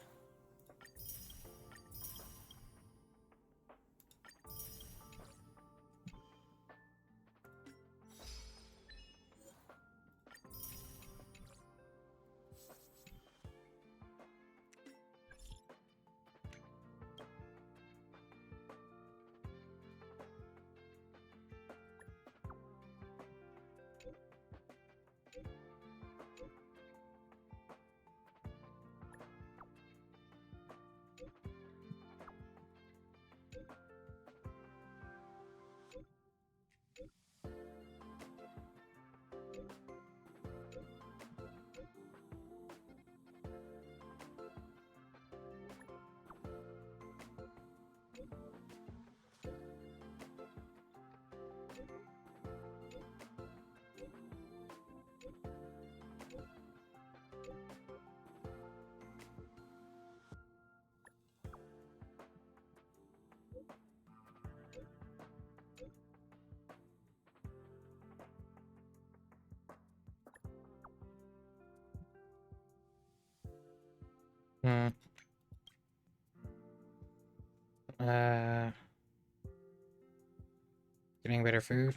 Getting better food.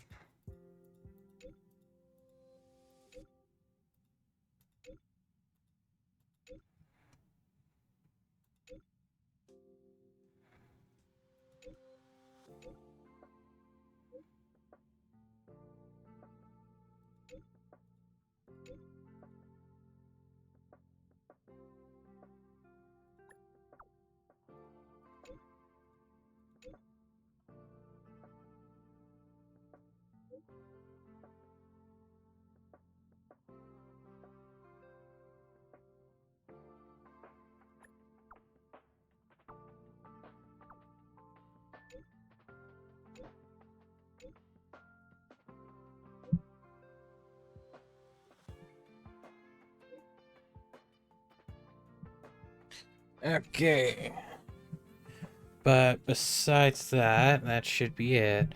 Okay. But besides that, that should be it.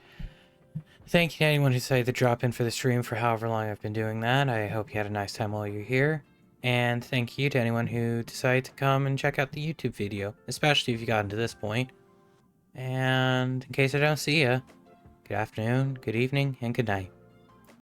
Thank you to anyone who decided to drop in for the stream for however long I've been doing that. I hope you had a nice time while you're here. And thank you to anyone who decided to come and check out the YouTube video, especially if you got into this point. And in case I don't see ya, good afternoon, good evening, and good night.